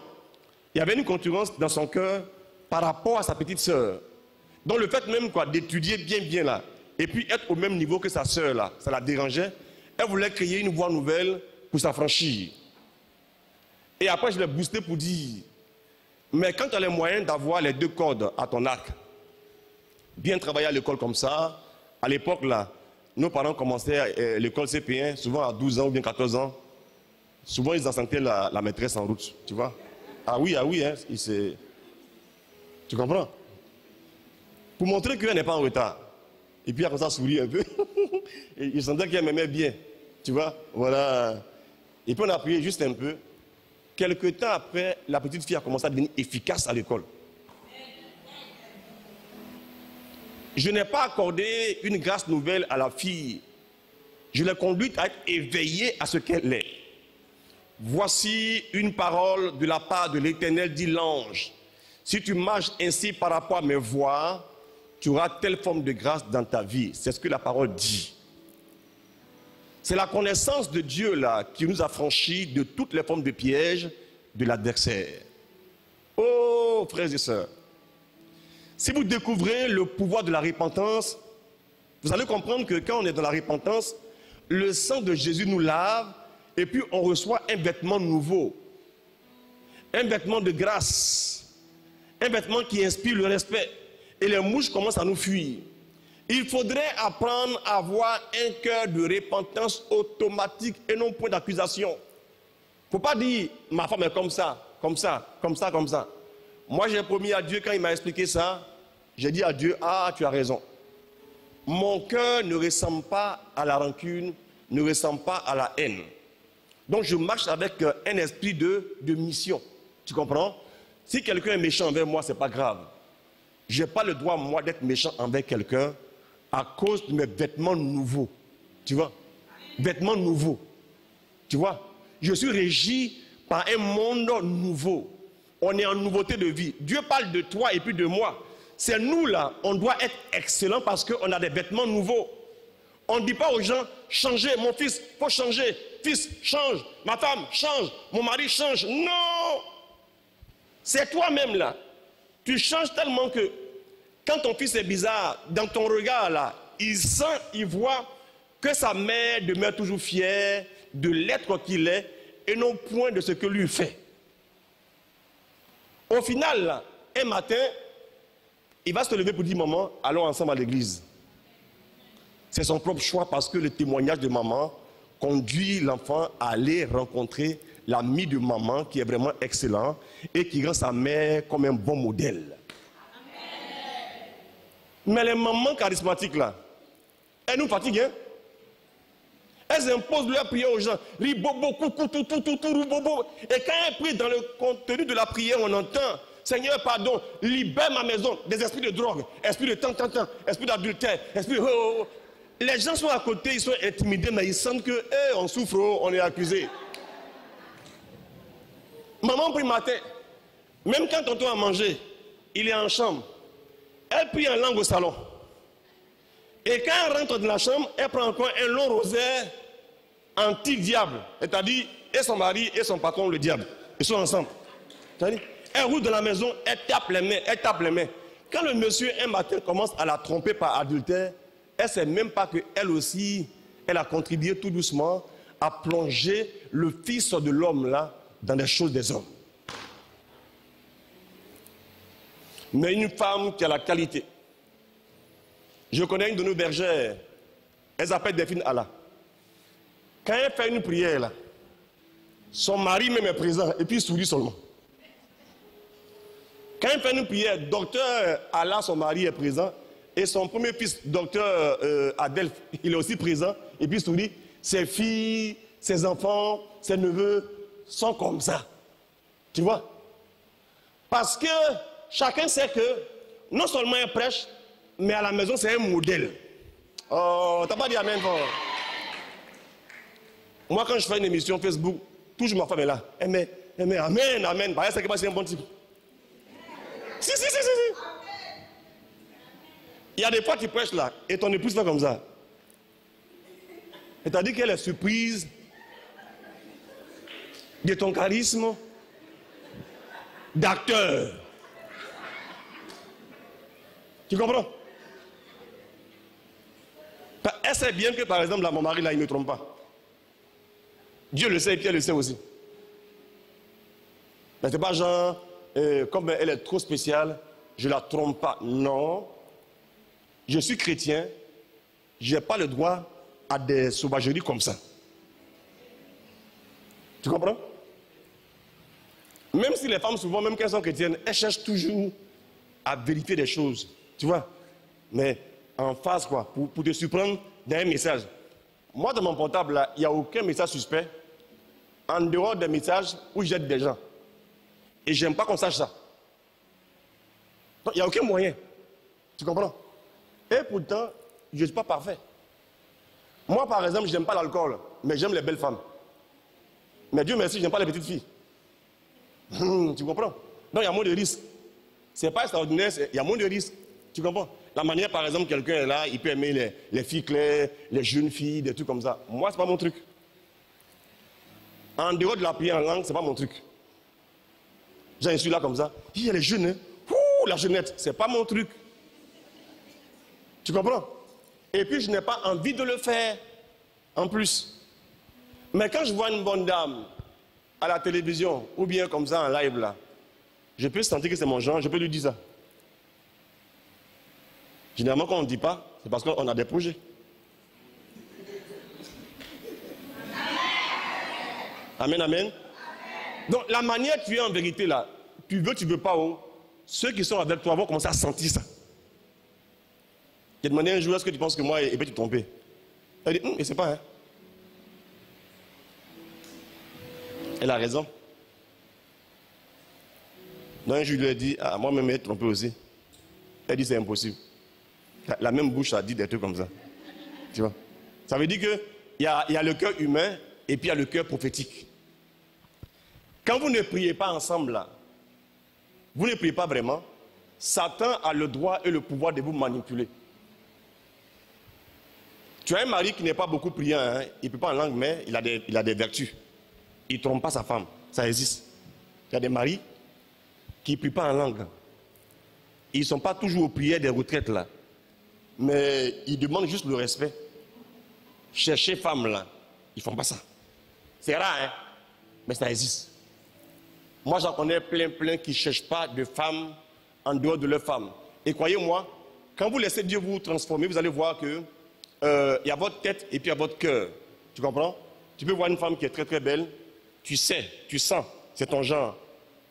Speaker 1: il y avait une concurrence dans son cœur par rapport à sa petite sœur. Donc le fait même d'étudier bien là, et puis être au même niveau que sa sœur là, ça la dérangeait. Elle voulait créer une voie nouvelle pour s'affranchir. Et après, je l'ai boosté pour dire, mais quand tu as les moyens d'avoir les 2 cordes à ton arc, bien travailler à l'école comme ça, à l'époque là, nos parents commençaient l'école CP1, souvent à 12 ans ou bien 14 ans. Souvent, ils enseignent la maîtresse en route, tu vois. Ah oui, hein, tu comprends? Pour montrer qu'elle n'est pas en retard. Et puis, après ça, sourit un peu. Et je sentais qu'elle m'aimait bien. Tu vois, voilà. Et puis, on a prié juste un peu. Quelque temps après, la petite fille a commencé à devenir efficace à l'école. Je n'ai pas accordé une grâce nouvelle à la fille. Je l'ai conduite à être éveillée à ce qu'elle est. Voici une parole de la part de l'Éternel, dit l'ange. Si tu marches ainsi par rapport à mes voies, tu auras telle forme de grâce dans ta vie. C'est ce que la parole dit. C'est la connaissance de Dieu là qui nous a franchis de toutes les formes de pièges de l'adversaire. Oh, frères et sœurs, si vous découvrez le pouvoir de la repentance, vous allez comprendre que quand on est dans la repentance, le sang de Jésus nous lave et puis on reçoit un vêtement nouveau, un vêtement de grâce, un vêtement qui inspire le respect et les mouches commencent à nous fuir. Il faudrait apprendre à avoir un cœur de repentance automatique et non point d'accusation. Il ne faut pas dire ma femme est comme ça, comme ça, comme ça, comme ça. Moi j'ai promis à Dieu quand il m'a expliqué ça, j'ai dit à Dieu, ah tu as raison. Mon cœur ne ressemble pas à la rancune, ne ressemble pas à la haine. Donc je marche avec un esprit de mission. Tu comprends? Si quelqu'un est méchant envers moi, ce n'est pas grave. Je n'ai pas le droit, moi, d'être méchant envers quelqu'un à cause de mes vêtements nouveaux. Tu vois? Vêtements nouveaux. Tu vois? Je suis régi par un monde nouveau. On est en nouveauté de vie. Dieu parle de toi et puis de moi. C'est nous là, on doit être excellents parce qu'on a des vêtements nouveaux. On ne dit pas aux gens, changez, mon fils, il faut changer. Fils, change. Ma femme, change. Mon mari, change. Non! C'est toi-même là. Tu changes tellement que quand ton fils est bizarre, dans ton regard là, il sent, il voit que sa mère demeure toujours fière de l'être qu'il est et non point de ce que lui fait. Au final, là, un matin, il va se lever pour dire maman, allons ensemble à l'église. C'est son propre choix parce que le témoignage de maman conduit l'enfant à aller rencontrer l'ami de maman qui est vraiment excellent et qui rend sa mère comme un bon modèle. Mais les mamans charismatiques là, elles nous fatiguent. Hein? Elles imposent leur prière aux gens. Ribobo, coucou, tout, bobo. Et quand elles prient dans le contenu de la prière, on entend Seigneur, pardon, libère ma maison des esprits de drogue, esprits de tant, esprits d'adultère, esprits de... Oh. Les gens sont à côté, ils sont intimidés, mais ils sentent que, hey, on souffre, on est accusé. Maman prie matin, même quand tonton a mangé, il est en chambre. Elle prie en langue au salon. Et quand elle rentre dans la chambre, elle prend encore un long rosaire anti-diable. C'est-à-dire, et son mari et son patron, le diable. Ils sont ensemble. C'est-à-dire, elle roule dans la maison, elle tape les mains, elle tape les mains. Quand le monsieur, un matin, commence à la tromper par adultère, elle ne sait même pas qu'elle aussi, elle a contribué tout doucement à plonger le fils de l'homme là dans les choses des hommes. Mais une femme qui a la qualité. Je connais une de nos bergères, elle s'appelle Delphine Allah. Quand elle fait une prière là, son mari même est présent et puis il sourit seulement. Quand elle fait une prière, docteur Allah, son mari est présent et son premier fils, docteur Adelph, il est aussi présent et puis il sourit. Ses filles, ses enfants, ses neveux sont comme ça. Tu vois? Parce que chacun sait que non seulement elle prêche, mais à la maison c'est un modèle. Oh, t'as pas dit amen fort. Moi quand je fais une émission Facebook, toujours ma femme est là. Elle met amen, amen. Bah, c'est que c'est un bon type. Si. Il y a des fois tu prêches là, et ton épouse fait comme ça. Et t'as dit qu'elle est surprise de ton charisme d'acteur. Tu comprends? Elle sait bien que par exemple là, mon mari là, il ne me trompe pas. Dieu le sait et puis elle le sait aussi. Mais c'est pas genre, comme elle est trop spéciale, je la trompe pas. Non. Je suis chrétien, je n'ai pas le droit à des sauvageries comme ça. Tu comprends? Même si les femmes, souvent, même quand elles sont chrétiennes, elles cherchent toujours à vérifier des choses. Tu vois? Mais en face, quoi, pour te surprendre d'un message. Moi, dans mon portable, là, il n'y a aucun message suspect, en dehors des messages où j'aide des gens. Et je n'aime pas qu'on sache ça. Donc, il n'y a aucun moyen. Tu comprends? Et pourtant, je ne suis pas parfait. Moi, par exemple, je n'aime pas l'alcool, mais j'aime les belles femmes. Mais Dieu merci, je n'aime pas les petites filles. Tu comprends? Donc, il y a moins de risques. Ce n'est pas extraordinaire, il y a moins de risques. Tu comprends? La manière, par exemple, quelqu'un est là, il peut aimer les filles claires, les jeunes filles, des trucs comme ça. Moi, ce n'est pas mon truc. En dehors de la prière en langue, ce n'est pas mon truc. Je suis là comme ça. Il y a les jeunes, hein? Ouh, la jeunette, ce n'est pas mon truc. Tu comprends? Et puis, je n'ai pas envie de le faire, en plus. Mais quand je vois une bonne dame à la télévision, ou bien comme ça en live là, je peux sentir que c'est mon genre, je peux lui dire ça. Généralement, quand on ne dit pas, c'est parce qu'on a des projets. Amen, amen. Donc, la manière tu es en vérité là, tu veux pas, oh, ceux qui sont avec toi vont commencer à sentir ça. J'ai demandé un jour, est-ce que tu penses que moi, et puis tu tromper? Elle dit, mais c'est pas, hein. Elle a raison. Donc un jour, je lui ai dit, ah, moi-même, être trompé aussi. Elle dit, c'est impossible. La même bouche a dit des trucs comme ça. Tu vois? Ça veut dire qu'il y a le cœur humain et puis il y a le cœur prophétique. Quand vous ne priez pas ensemble, là, vous ne priez pas vraiment, Satan a le droit et le pouvoir de vous manipuler. Tu as un mari qui n'est pas beaucoup priant, hein? Il ne peut pas en langue, mais il a des vertus. Il ne trompe pas sa femme, ça existe. Il y a des maris qui ne prient pas en langue. Ils ne sont pas toujours aux prières des retraites là. Mais ils demandent juste le respect. Chercher femme là, ils ne font pas ça. C'est rare, hein? Mais ça existe. Moi j'en connais plein qui ne cherchent pas de femmes en dehors de leur femme. Et croyez-moi, quand vous laissez Dieu vous transformer, vous allez voir que il y a votre tête et puis il y a votre cœur. Tu comprends? Tu peux voir une femme qui est très très belle, tu sais, tu sens, c'est ton genre,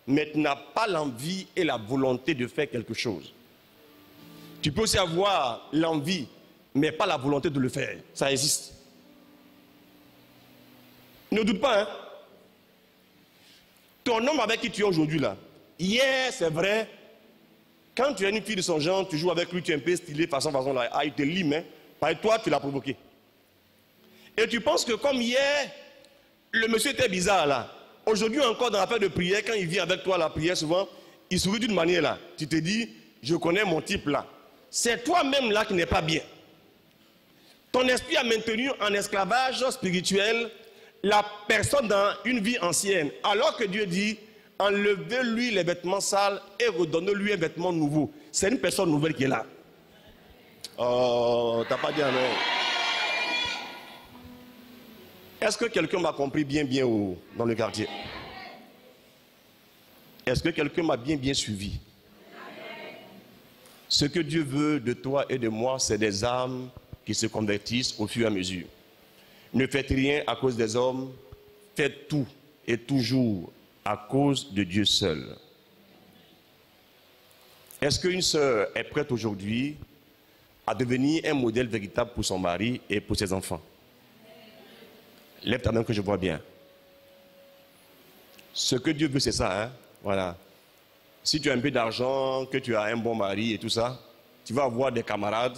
Speaker 1: mais tu n'as pas l'envie et la volonté de faire quelque chose. Tu peux aussi avoir l'envie, mais pas la volonté de le faire. Ça existe. Ne doute pas, hein? Ton homme avec qui tu es aujourd'hui là, hier, c'est vrai, quand tu es une fille de son genre, tu joues avec lui, tu es un peu stylé, façon là, ah, il te lime, hein? Par toi, tu l'as provoqué. Et tu penses que comme hier, le monsieur était bizarre là. Aujourd'hui encore dans l'affaire de prière, quand il vient avec toi à la prière souvent, il sourit d'une manière là. Tu te dis, je connais mon type là. C'est toi-même là qui n'est pas bien. Ton esprit a maintenu en esclavage spirituel la personne dans une vie ancienne. Alors que Dieu dit, enlevez-lui les vêtements sales et redonnez-lui un vêtement nouveau. C'est une personne nouvelle qui est là. Oh, t'as pas dit amen. Est-ce que quelqu'un m'a compris bien dans le quartier? Est-ce que quelqu'un m'a bien suivi? Ce que Dieu veut de toi et de moi, c'est des âmes qui se convertissent au fur et à mesure. Ne faites rien à cause des hommes, faites tout et toujours à cause de Dieu seul. Est-ce qu'une sœur est prête aujourd'hui à devenir un modèle véritable pour son mari et pour ses enfants? Lève ta main que je vois bien. Ce que Dieu veut, c'est ça, hein? Voilà. Si tu as un peu d'argent, que tu as un bon mari et tout ça, tu vas avoir des camarades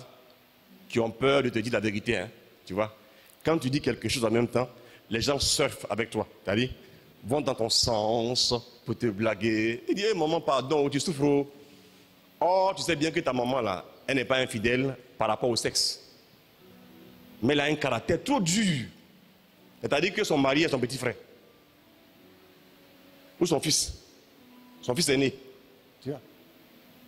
Speaker 1: qui ont peur de te dire la vérité, hein? Tu vois? Quand tu dis quelque chose en même temps, les gens surfent avec toi. Tu as dit? Vont dans ton sens pour te blaguer. Ils disent, hey, maman, pardon, tu souffres. Oh, tu sais bien que ta maman, là, elle n'est pas infidèle par rapport au sexe. Mais elle a un caractère trop dur. C'est-à-dire que son mari est son petit frère. Ou son fils. Son fils aîné. Tu vois?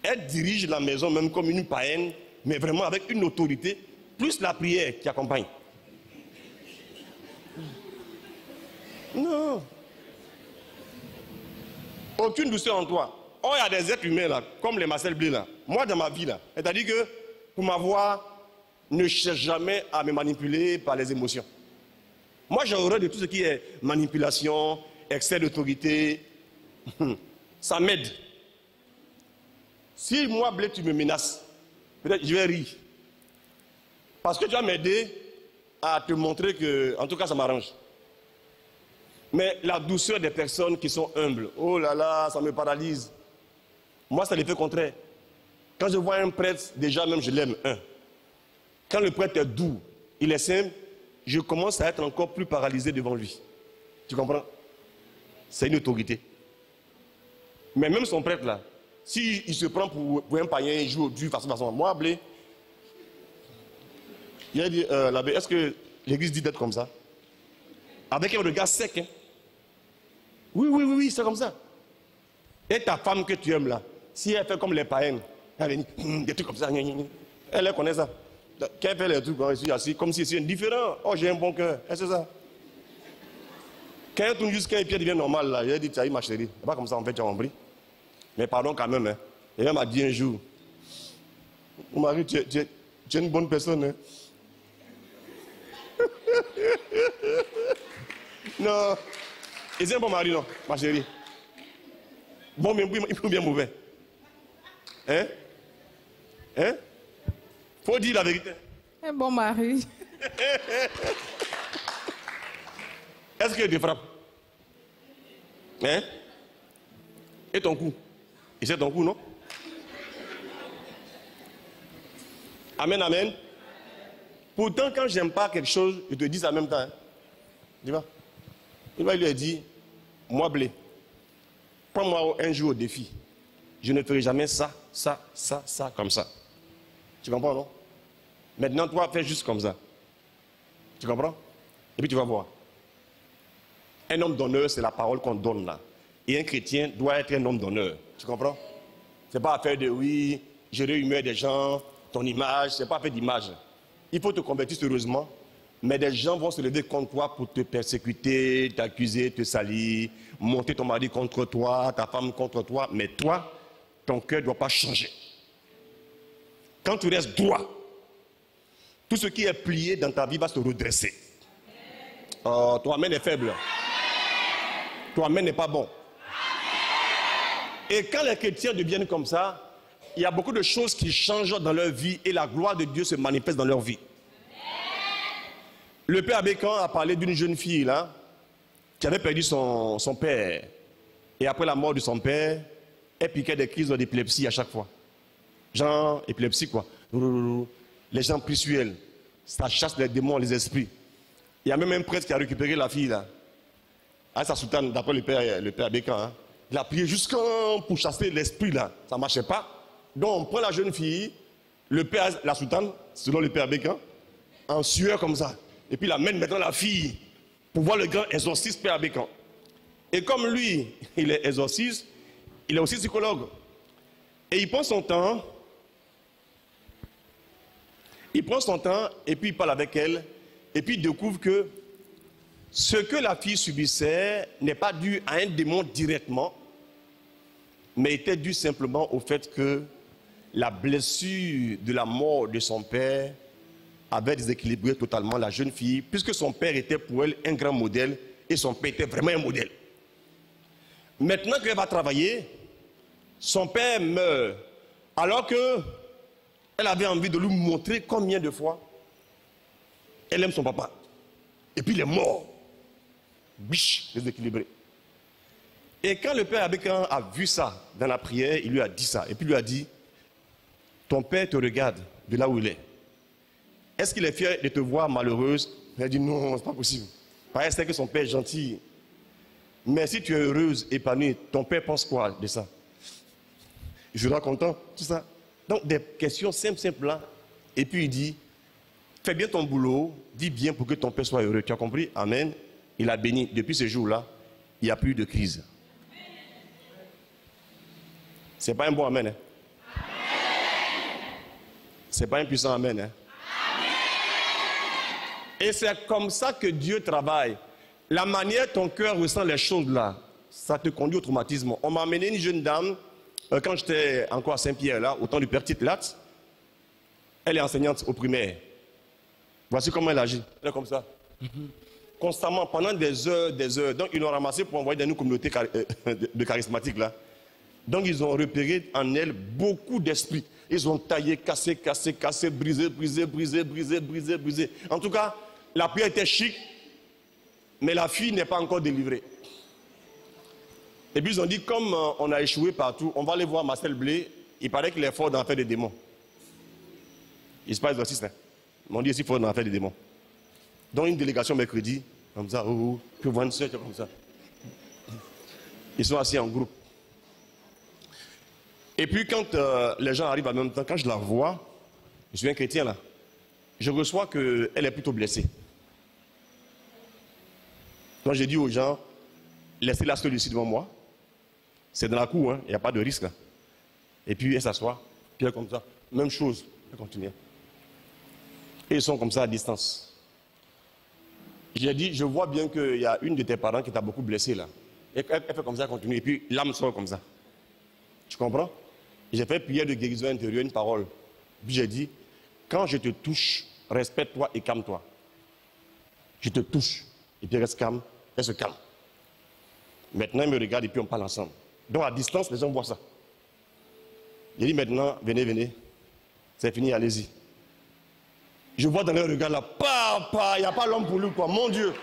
Speaker 1: Elle dirige la maison même comme une païenne, mais vraiment avec une autorité, plus la prière qui accompagne. Non. Aucune douceur en toi. Oh, il y a des êtres humains là, comme les Marcel Blé là. Moi dans ma vie là, c'est-à-dire que pour m'avoir, ne cherche jamais à me manipuler par les émotions. Moi j'ai horreur de tout ce qui est manipulation, excès d'autorité. Ça m'aide. Si moi Blé tu me menaces, peut-être je vais rire. Parce que tu vas m'aider à te montrer que, en tout cas, ça m'arrange. Mais la douceur des personnes qui sont humbles, oh là là, ça me paralyse. Moi, c'est l'effet contraire. Quand je vois un prêtre, déjà même je l'aime, Quand le prêtre est doux, il est simple, je commence à être encore plus paralysé devant lui. Tu comprends? C'est une autorité. Mais même son prêtre là, s'il se prend pour un païen, il joue au Dieu façon. Moi, Blé, il a dit, l'abbé, est-ce que l'église dit d'être comme ça? Avec un regard sec, hein? Oui, c'est comme ça. Et ta femme que tu aimes là, si elle fait comme les païens, elle vient des trucs comme ça, elle connaît ça. Quand elle fait les trucs, je suis assis, comme si c'est indifférent. Oh, j'ai un bon cœur. C'est ça. Quand elle tourne jusqu'à un pied devient normal, là, il a dit, tu as eu ma chérie. C'est pas comme ça, en fait, tu as compris. Mais pardon quand même. Hein. Et elle m'a dit un jour, mon mari, tu es une bonne personne. Hein. Non. Et c'est un bon mari, non, ma chérie. Bon, mais il peut bien mauvais. Hein? Faut dire la vérité.
Speaker 2: Un bon mari.
Speaker 1: Est-ce qu'il te frappe? Hein? Et ton cou? Et c'est ton cou, non? Amen, amen. Pourtant, quand j'aime pas quelque chose, je te dis ça en même temps. Hein? Tu vois? Il lui a dit, moi, Blé, prends-moi un jour au défi. Je ne ferai jamais ça, comme ça. Tu comprends, non? Maintenant, toi, fais juste comme ça. Tu comprends? Et puis tu vas voir. Un homme d'honneur, c'est la parole qu'on donne là. Et un chrétien doit être un homme d'honneur. Tu comprends? C'est pas affaire de oui, gérer l'humeur des gens, ton image, c'est pas affaire d'image. Il faut te convertir sérieusement, mais des gens vont se lever contre toi pour te persécuter, t'accuser, te salir, monter ton mari contre toi, ta femme contre toi, mais toi, ton cœur ne doit pas changer. Quand tu restes droit, tout ce qui est plié dans ta vie va se redresser. Toi-même est faible. Toi-même n'est pas bon. Et quand les chrétiens deviennent comme ça, il y a beaucoup de choses qui changent dans leur vie et la gloire de Dieu se manifeste dans leur vie. Le père Abékan a parlé d'une jeune fille là, qui avait perdu son père. Et après la mort de son père, elle piquait des crises d'épilepsie à chaque fois. Genre, épilepsie quoi. Les gens prient sur elle. Ça chasse les démons, les esprits. Il y a même un prêtre qui a récupéré la fille là. À sa soutane, d'après le père Abékan. Hein. Il a prié jusqu'à pour chasser l'esprit là. Ça ne marchait pas. Donc on prend la jeune fille, le père, la soutane, selon le père Abékan, en sueur comme ça. Et puis il amène maintenant la fille pour voir le grand exorciste père Abékan. Et comme lui, il est exorciste, il est aussi psychologue. Et il prend son temps. Il prend son temps et puis il parle avec elle. Et puis il découvre que ce que la fille subissait n'est pas dû à un démon directement, mais était dû simplement au fait que la blessure de la mort de son père avait déséquilibré totalement la jeune fille, puisque son père était pour elle un grand modèle et son père était vraiment un modèle. Maintenant qu'elle va travailler, son père meurt, alors qu'elle avait envie de lui montrer combien de fois elle aime son papa. Et puis il est mort. Biche, déséquilibré. Et quand le père Abékan a vu ça dans la prière, il lui a dit ça. Et puis il lui a dit, ton père te regarde de là où il est. Est-ce qu'il est fier de te voir malheureuse? Il a dit non, c'est pas possible. Parce que son père est gentil. Mais si tu es heureuse, épanouie, ton père pense quoi de ça? Je serai content, tout ça. Donc des questions simples là. Et puis il dit, fais bien ton boulot, dis bien pour que ton père soit heureux. Tu as compris? Amen. Il a béni. Depuis ce jour-là, il n'y a plus de crise. C'est pas un bon amen. Hein? C'est pas un puissant amen. Hein? Et c'est comme ça que Dieu travaille. La manière dont ton cœur ressent les choses là, ça te conduit au traumatisme. On m'a amené une jeune dame, quand j'étais encore à Saint-Pierre, là, au temps du père Tite Latte. Elle est enseignante au primaire. Voici comment elle agit. Elle est comme ça. Constamment, pendant des heures. Donc, ils l'ont ramassé pour envoyer dans une communauté de charismatiques là. Donc ils ont repéré en elle beaucoup d'esprits. Ils ont taillé, cassé, brisé. En tout cas, la prière était chic, mais la fille n'est pas encore délivrée. Et puis ils ont dit, comme on a échoué partout, on va aller voir Marcel Blé. Il paraît qu'il est fort dans faire des démons. Il se passe exorciste, hein. Ils m'ont dit aussi fort dans faire des démons. Donc une délégation mercredi, comme ça, que voir une soeur comme ça. Ils sont assis en groupe. Et puis quand les gens arrivent en même temps, quand je la vois, je suis un chrétien là, je reçois qu'elle est plutôt blessée. Donc j'ai dit aux gens, laissez-la seule ici devant moi. C'est dans la cour, il n'y a pas de risque. Là. Et puis elle s'assoit, puis elle comme ça, même chose, elle continue. Et ils sont comme ça à distance. J'ai dit, je vois bien qu'il y a une de tes parents qui t'a beaucoup blessé là. Et elle fait comme ça, elle continue, et puis l'âme sort comme ça. Tu comprends? J'ai fait prière de guérison intérieure, une parole. Puis j'ai dit, quand je te touche, respecte-toi et calme-toi. Je te touche, et puis reste calme, elle se calme. Maintenant, elle me regarde et puis on parle ensemble. Donc à distance, les gens voient ça. J'ai dit maintenant, venez, c'est fini, allez-y. Je vois dans leur regard là, papa, il n'y a pas l'homme pour lui, quoi, mon Dieu.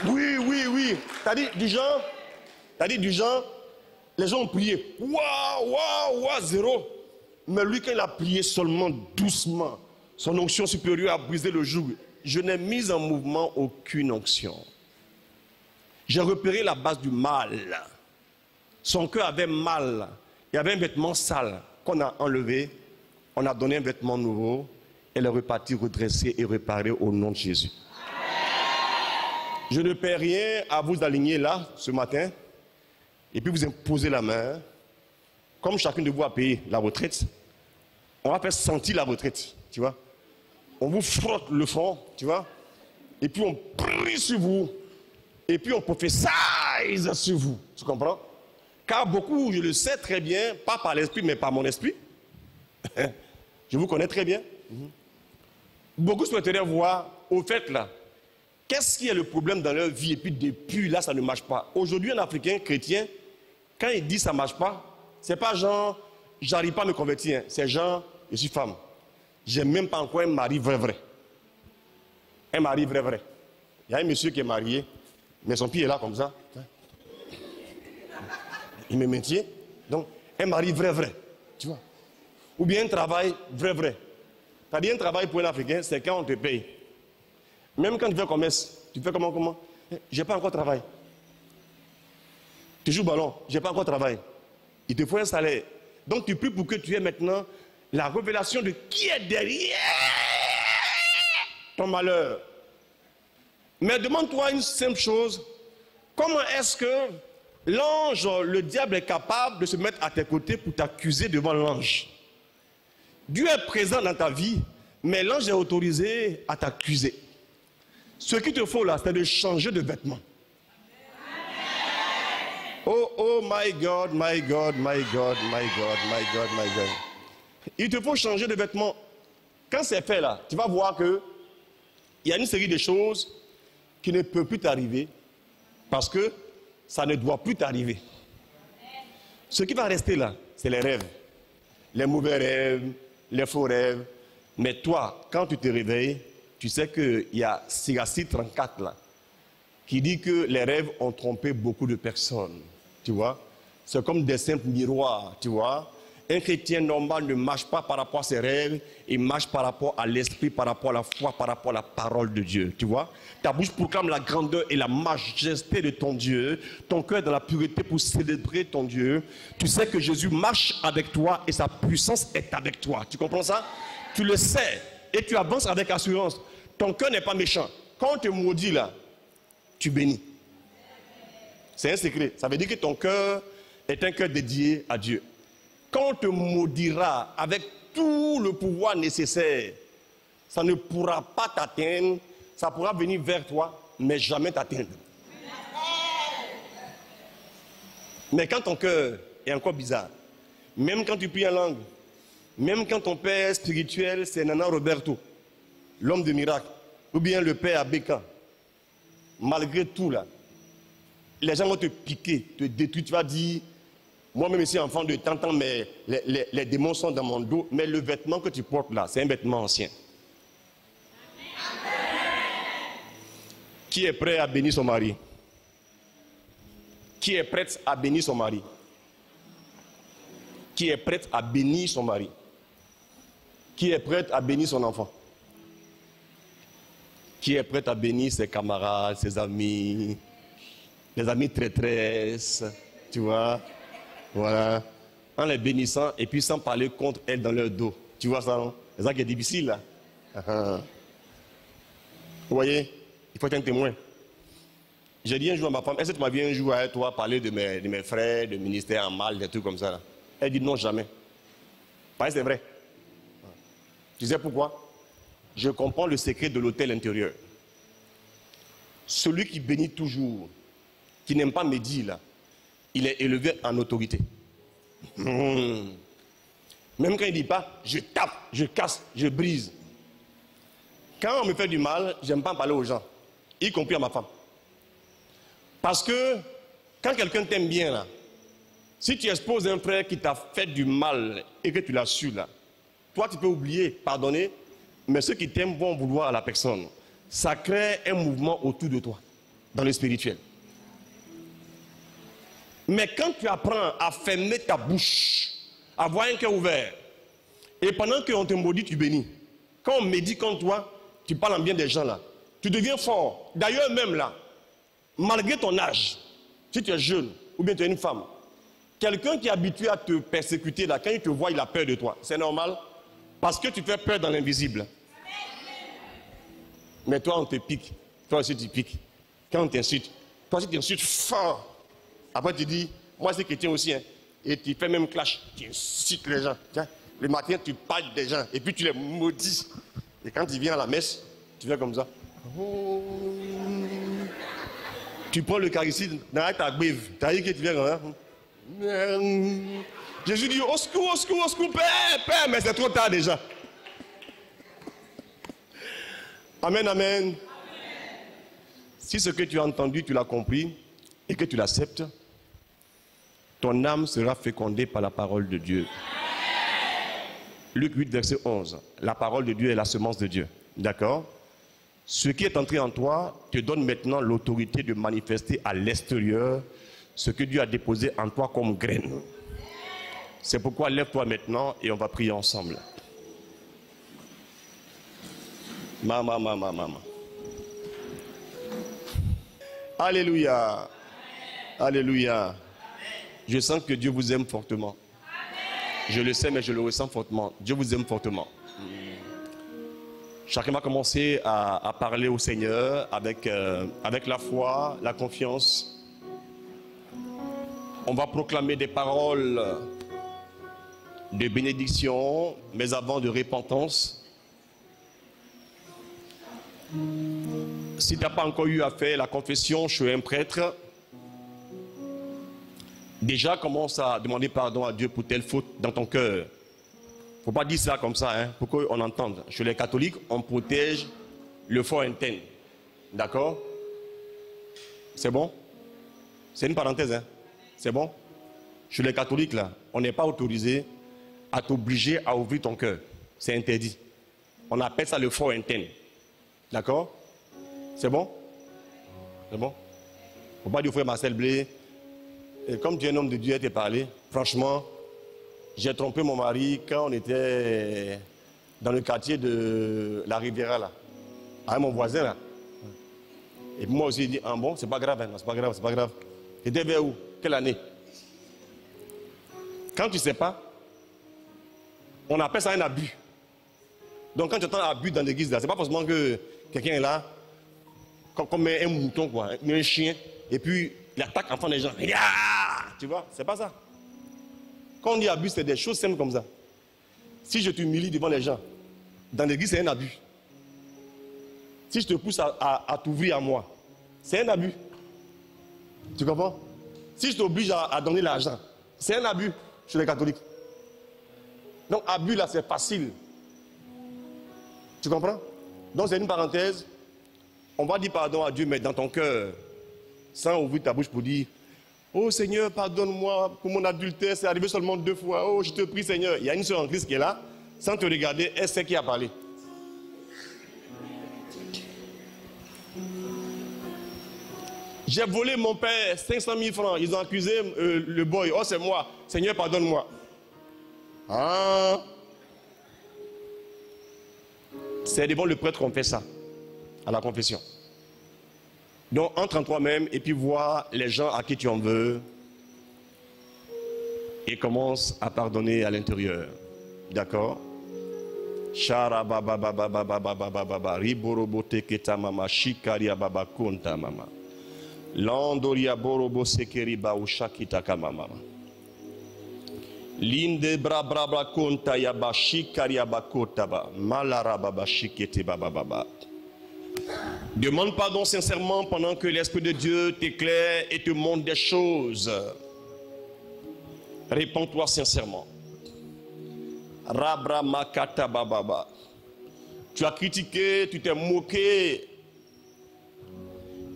Speaker 1: Oui. T'as dit du genre, les gens ont prié, waouh, zéro. Mais lui, quand il a prié seulement doucement, son onction supérieure a brisé le joug. Je n'ai mis en mouvement aucune onction. J'ai repéré la base du mal. Son cœur avait mal. Il y avait un vêtement sale qu'on a enlevé. On a donné un vêtement nouveau. Elle est repartie redressée et réparée au nom de Jésus. Je ne paie rien à vous aligner là, ce matin. Et puis vous imposez la main. Comme chacun de vous a payé la retraite, on va faire sentir la retraite. Tu vois. On vous frotte le front. Tu vois. Et puis on prie sur vous. Et puis on prophétise sur vous. Tu comprends? Car beaucoup, je le sais très bien, pas par l'esprit, mais par mon esprit. Je vous connais très bien. Beaucoup souhaiteraient voir, au fait là, qu'est-ce qui est le problème dans leur vie, et puis depuis là, ça ne marche pas. Aujourd'hui, un Africain chrétien, quand il dit ça ne marche pas, c'est pas genre, j'arrive pas à me convertir, hein. C'est genre, je suis femme. J'ai même pas encore un mari vrai. Un mari vrai. Il y a un monsieur qui est marié, mais son pied est là comme ça. Il me maintient. Donc, un mari vrai. Tu vois. Ou bien un travail vrai. C'est-à-dire un travail pour un Africain, c'est quand on te paye. Même quand tu fais commerce, tu fais comment? J'ai pas encore travail. Tu joues ballon, j'ai pas encore travail. Il te faut un salaire. Donc tu pries pour que tu aies maintenant la révélation de qui est derrière ton malheur. Mais demande-toi une simple chose. Comment est-ce que l'ange, le diable est capable de se mettre à tes côtés pour t'accuser devant l'ange? Dieu est présent dans ta vie, mais l'ange est autorisé à t'accuser. Ce qu'il te faut là, c'est de changer de vêtements. Oh my God. Il te faut changer de vêtements. Quand c'est fait là, tu vas voir que il y a une série de choses qui ne peuvent plus t'arriver parce que ça ne doit plus t'arriver. Ce qui va rester là, c'est les rêves. Les mauvais rêves, les faux rêves. Mais toi, quand tu te réveilles, tu sais qu'il y a Siracide 34 là, qui dit que les rêves ont trompé beaucoup de personnes. Tu vois, c'est comme des simples miroirs, tu vois. Un chrétien normal ne marche pas par rapport à ses rêves, il marche par rapport à l'esprit, par rapport à la foi, par rapport à la parole de Dieu, tu vois. Ta bouche proclame la grandeur et la majesté de ton Dieu, ton cœur est dans la pureté pour célébrer ton Dieu. Tu sais que Jésus marche avec toi et sa puissance est avec toi, tu comprends ça? Tu le sais et tu avances avec assurance. Ton cœur n'est pas méchant. Quand on te maudit là, tu bénis. C'est un secret. Ça veut dire que ton cœur est un cœur dédié à Dieu. Quand on te maudira avec tout le pouvoir nécessaire, ça ne pourra pas t'atteindre, ça pourra venir vers toi, mais jamais t'atteindre. Mais quand ton cœur est encore bizarre, même quand tu pries en langue, même quand ton père spirituel, c'est Nana Roberto, l'homme de miracle, ou bien le père Abeka, malgré tout là, les gens vont te piquer, te détruire, tu vas dire, Moi-même ici, enfant de 30 ans, mais les démons sont dans mon dos. Mais le vêtement que tu portes là, c'est un vêtement ancien. Qui est prêt à bénir son mari? Qui est prête à bénir son mari? Qui est prête à bénir son mari? Qui est prête à bénir son enfant? Qui est prête à bénir ses camarades, ses amis, les amis traîtresses, tu vois? Voilà. En les bénissant et puis sans parler contre elles dans leur dos. Tu vois ça, non? C'est ça qui est difficile, là. Vous voyez? Il faut être un témoin. J'ai dit un jour à ma femme, est-ce que tu m'as vu un jour avec toi parler de mes frères, de ministère en mal, des trucs comme ça là? Elle dit non, jamais. Parce que c'est vrai. Tu sais pourquoi? Je comprends le secret de l'autel intérieur. Celui qui bénit toujours, qui n'aime pas médire là, il est élevé en autorité. Même quand il ne dit pas, je tape, je casse, je brise. Quand on me fait du mal, je n'aime pas en parler aux gens, y compris à ma femme. Parce que quand quelqu'un t'aime bien là, si tu exposes un frère qui t'a fait du mal et que tu l'as su là, toi tu peux oublier, pardonner, mais ceux qui t'aiment vont vouloir à la personne. Ça crée un mouvement autour de toi, dans le spirituel. Mais quand tu apprends à fermer ta bouche, à avoir un cœur ouvert, et pendant qu'on te maudit, tu bénis. Quand on médit contre toi, tu parles en bien des gens là. Tu deviens fort. D'ailleurs même là, malgré ton âge, si tu es jeune, ou bien tu es une femme, quelqu'un qui est habitué à te persécuter là, quand il te voit, il a peur de toi. C'est normal, parce que tu fais peur dans l'invisible. Mais toi, on te pique. Toi aussi, tu piques. Quand on t'insulte, toi aussi, tu insultes fort. Après, tu dis, moi, c'est chrétien aussi. Hein. Et tu fais même clash. Tu incites les gens. Tiens, le matin, tu parles des gens. Et puis, tu les maudis. Et quand tu viens à la messe, tu fais comme ça. Oh. Tu prends le l'Eucharistie dans ta bève. Tu as dit que tu viens comme ça. Jésus dit, au secours, au secours, au secours, Père, Père. Mais c'est trop tard déjà. Amen, amen, amen. Si ce que tu as entendu, tu l'as compris et que tu l'acceptes, ton âme sera fécondée par la parole de Dieu. Luc 8, verset 11. La parole de Dieu est la semence de Dieu. D'accord? Ce qui est entré en toi te donne maintenant l'autorité de manifester à l'extérieur ce que Dieu a déposé en toi comme graine. C'est pourquoi lève-toi maintenant et on va prier ensemble. Maman. Alléluia. Amen. Alléluia. Amen. Je sens que Dieu vous aime fortement. Amen. Je le sais, mais je le ressens fortement. Dieu vous aime fortement. Chacun va commencer à parler au Seigneur avec la foi, la confiance. On va proclamer des paroles de bénédiction, mais avant de repentance. Si tu n'as pas encore eu à faire la confession chez un prêtre, déjà commence à demander pardon à Dieu pour telle faute dans ton cœur. Il ne faut pas dire ça comme ça, hein, pour qu'on entende. Chez les catholiques, on protège le fort interne. D'accord? C'est bon? C'est une parenthèse, hein? C'est bon? Chez les catholiques, là, on n'est pas autorisé à t'obliger à ouvrir ton cœur. C'est interdit. On appelle ça le fort interne. D'accord? C'est bon? C'est bon? Il ne faut pas dire au frère Marcel Blé. Et comme tu es un homme de Dieu, t'es parlé. Franchement, j'ai trompé mon mari quand on était dans le quartier de la Riviera, là. Avec mon voisin, là. Et puis moi aussi, il dit, ah bon, c'est pas grave, hein, c'est pas grave, c'est pas grave. T'étais vers où? Quelle année? Quand tu ne sais pas, on appelle ça un abus. Donc quand tu entends abus dans l'église, là, c'est pas forcément que quelqu'un est là, comme un mouton, quoi, un chien, et puis il attaque enfant des gens. Tu vois, c'est pas ça. Quand on dit abus, c'est des choses simples comme ça. Si je t'humilie devant les gens, dans l'église, c'est un abus. Si je te pousse à t'ouvrir à moi, c'est un abus. Tu comprends? Si je t'oblige à donner l'argent, c'est un abus chez les catholiques. Donc, abus là, c'est facile. Tu comprends? Donc, c'est une parenthèse. On va dire pardon à Dieu, mais dans ton cœur, sans ouvrir ta bouche pour dire Oh Seigneur, pardonne-moi pour mon adultère, c'est arrivé seulement 2 fois. Oh, je te prie Seigneur. Il y a une sœur en Christ qui est là, sans te regarder, elle sait qui a parlé. J'ai volé mon père 500 000 francs. Ils ont accusé le boy. Oh, c'est moi. Seigneur, pardonne-moi. Ah. C'est devant le prêtre qu'on fait ça, à la confession. Donc, entre en toi-même et puis vois les gens à qui tu en veux et commence à pardonner à l'intérieur. D'accord? Landoria borobo sekeri ba ushakita kamama. Linde bra bra bra konta ya ba shikari ya ba kota ba malara baba shikete baba baba. Demande pardon sincèrement pendant que l'Esprit de Dieu t'éclaire et te montre des choses. Réponds-toi sincèrement. Rabra makata baba. Tu as critiqué, tu t'es moqué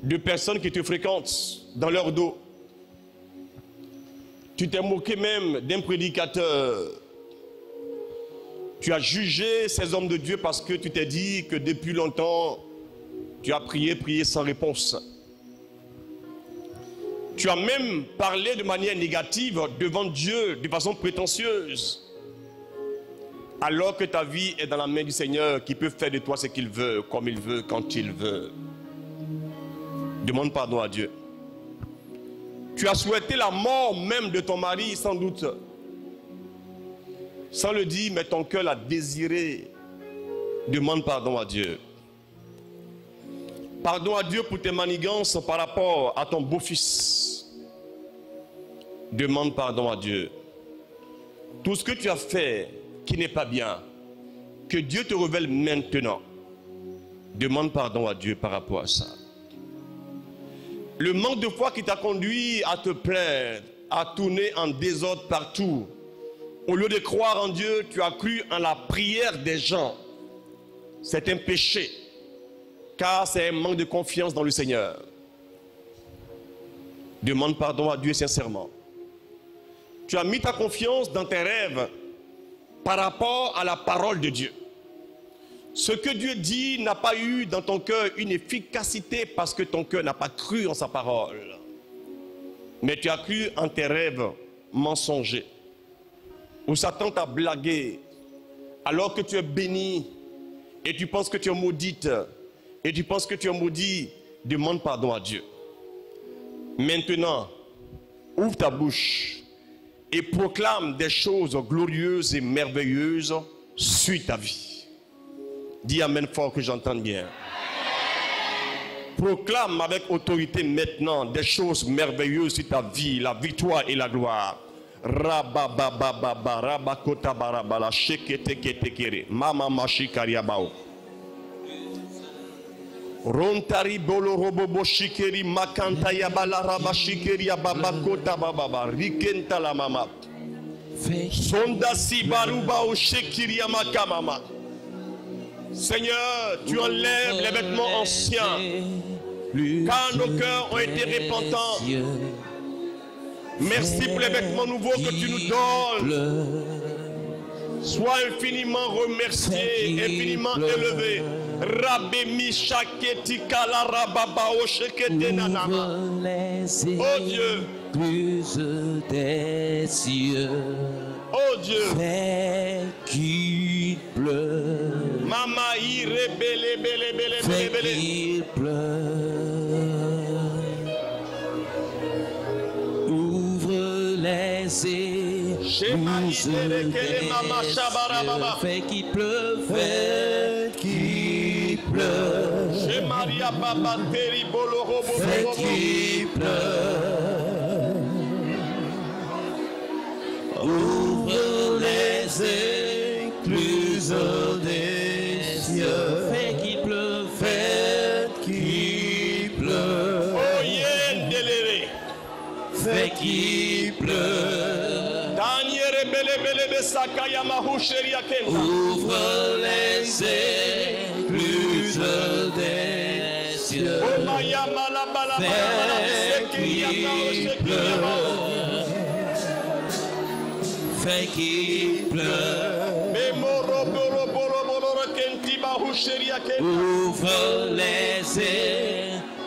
Speaker 1: de personnes qui te fréquentent dans leur dos. Tu t'es moqué même d'un prédicateur. Tu as jugé ces hommes de Dieu parce que tu t'es dit que depuis longtemps, tu as prié sans réponse. Tu as même parlé de manière négative devant Dieu, de façon prétentieuse. Alors que ta vie est dans la main du Seigneur qui peut faire de toi ce qu'il veut, comme il veut, quand il veut. Demande pardon à Dieu. Tu as souhaité la mort même de ton mari, sans doute. Sans le dire, mais ton cœur l'a désiré. Demande pardon à Dieu. Pardon à Dieu pour tes manigances par rapport à ton beau-fils. Demande pardon à Dieu. Tout ce que tu as fait qui n'est pas bien, que Dieu te révèle maintenant. Demande pardon à Dieu par rapport à ça. Le manque de foi qui t'a conduit à te plaindre, à tourner en désordre partout. Au lieu de croire en Dieu, tu as cru en la prière des gens. C'est un péché, car c'est un manque de confiance dans le Seigneur. Demande pardon à Dieu sincèrement. Tu as mis ta confiance dans tes rêves par rapport à la parole de Dieu. Ce que Dieu dit n'a pas eu dans ton cœur une efficacité parce que ton cœur n'a pas cru en sa parole. Mais tu as cru en tes rêves mensongers, où Satan t'a blagué, alors que tu es béni, et tu penses que tu es maudite, et tu penses que tu es maudit. Demande pardon à Dieu. Maintenant, ouvre ta bouche et proclame des choses glorieuses et merveilleuses sur ta vie. Dis amen fort que j'entende bien. Proclame avec autorité maintenant des choses merveilleuses sur ta vie, la victoire et la gloire. Rababababa, rabakotabarabala, sheketeketekere, mama mashikariabao. Rontari bolo robobo shikeri makanta yabala rabashikeri yababakota bababa, rikenta la mama. Sonda si baruba o shekiri yamakamama. Seigneur, tu enlèves les vêtements anciens, car nos cœurs ont été repentants. Merci pour les vêtements nouveaux que tu nous donnes. Sois infiniment remercié, infiniment élevé. Rabbi Mishaketi Kala Rababa Oshekete Nanama. Oh Dieu,
Speaker 2: plus des cieux.
Speaker 1: Oh Dieu,
Speaker 2: fais qu'il pleure.
Speaker 1: Mama ire bele bele bele bele bele.
Speaker 2: Fais qu'il pleure. Ouvre les écluses des cieux. Fais qu'il pleuve. Fais qu'il pleuve. Fais qu'il pleuve. Ouvre les écluses des cieux. Fais qu'il pleuve. Fais qu'il pleuve.
Speaker 1: Oh yeah, déliré.
Speaker 2: Fais qu'il pleuve. Ouvre les écluses des cieux. Fais qu'il pleure. Ouvre les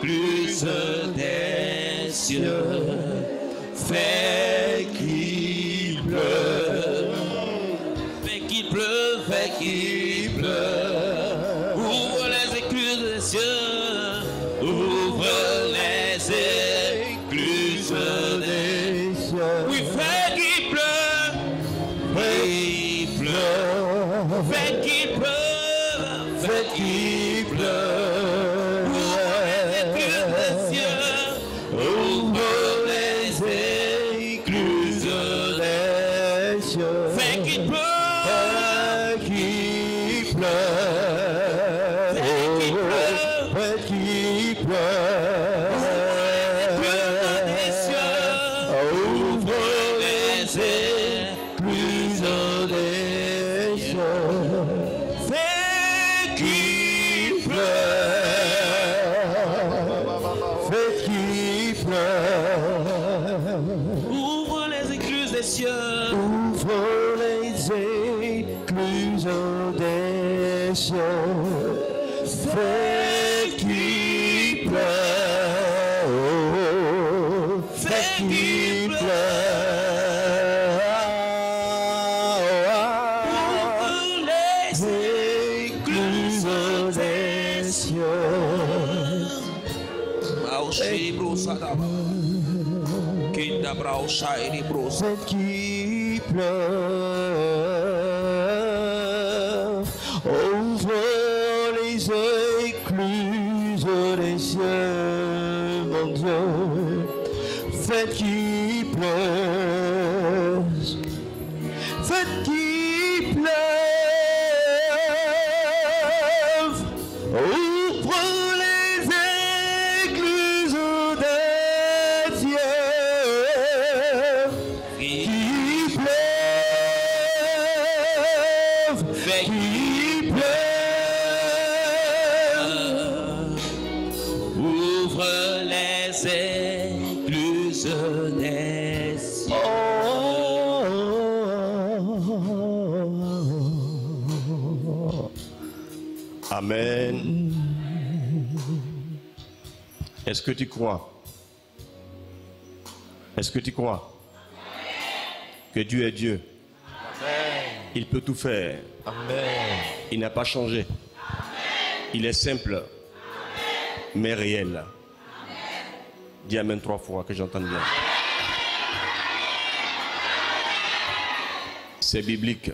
Speaker 2: écluses des cieux. Fais qu'il pleuve. Fais qu'il pleuve, fais qu'il pleuve. Ouvre les écluses des cieux. Ouvre les écluses des cieux. Oui, fais qu'il pleuve. Fais qu'il pleuve. Fais qu'il pleuve. Fais qu'il pleuve. Ouvre les écluses des cieux. Ouvre les écluses des cieux. Fais qu'il pleuve. Fais qu'il pleuve. Fais qu'il pleuve. Ouvre les écluses des cieux. Fais qu'il pleuve. Fais qu'il pleuve. Ouvre les écluses des cieux. Ouvre les écluses des cieux. Fais qu'il pleuve. Fais qu'il pleuve. Ouvre les écluses des cieux. Fais qu'il pleuve. Ouvre les écluses des cieux, mon Dieu. Fais qu'il pleuve. Fais qu'il pleuve. Ouvre les écluses des cieux. Qu'il pleuve. Fais qu'il pleuve. Ouvre les écluses des cieux.
Speaker 1: Amen. Est-ce que tu crois? Est-ce que tu crois que Dieu est Dieu? Il peut tout faire. Il n'a pas changé. Il est simple, mais réel. Dis Amen 3 fois, que j'entende bien. C'est biblique.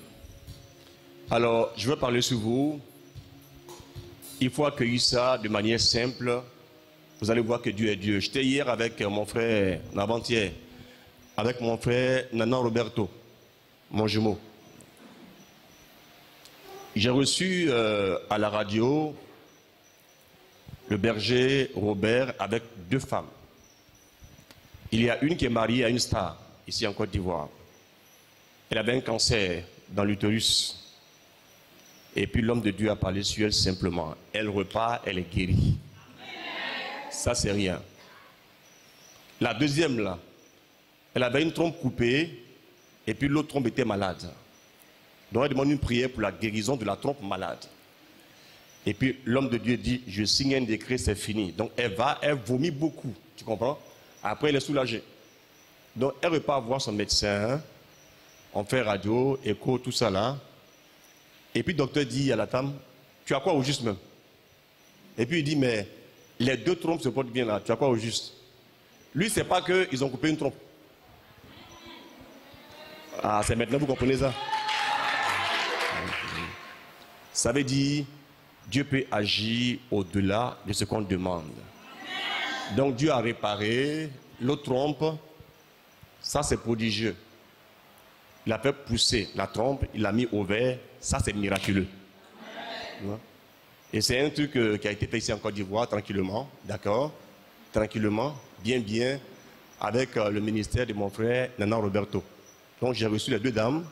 Speaker 1: Alors, je veux parler sur vous. Il faut accueillir ça de manière simple. Vous allez voir que Dieu est Dieu. J'étais hier avec mon frère, avant-hier, avec mon frère Nana Roberto, mon jumeau. J'ai reçu à la radio le berger Robert avec 2 femmes. Il y a une qui est mariée à une star, ici en Côte d'Ivoire. Elle avait un cancer dans l'utérus. Et puis l'homme de Dieu a parlé sur elle simplement. Elle repart, elle est guérie. Ça, c'est rien. La deuxième, là, elle avait une trompe coupée et puis l'autre trompe était malade. Donc elle demande une prière pour la guérison de la trompe malade. Et puis l'homme de Dieu dit, je signe un décret, c'est fini. Donc elle vomit beaucoup, tu comprends? Après elle est soulagée. Donc elle repart voir son médecin, on fait radio, écho, tout ça là. Et puis le docteur dit à la femme, tu as quoi au juste même? Et puis il dit, mais les 2 trompes se portent bien là, tu as quoi au juste? Lui, c'est pas qu'ils ont coupé une trompe. Ah, c'est maintenant, vous comprenez ça? Ça veut dire, Dieu peut agir au-delà de ce qu'on demande. Donc Dieu a réparé l'autre trompe, ça c'est prodigieux. Il a fait pousser la trompe, il l'a mis au vert, ça c'est miraculeux. Et c'est un truc qui a été fait ici en Côte d'Ivoire, tranquillement, d'accord? Tranquillement, bien, avec le ministère de mon frère Nana Roberto. Donc j'ai reçu les 2 dames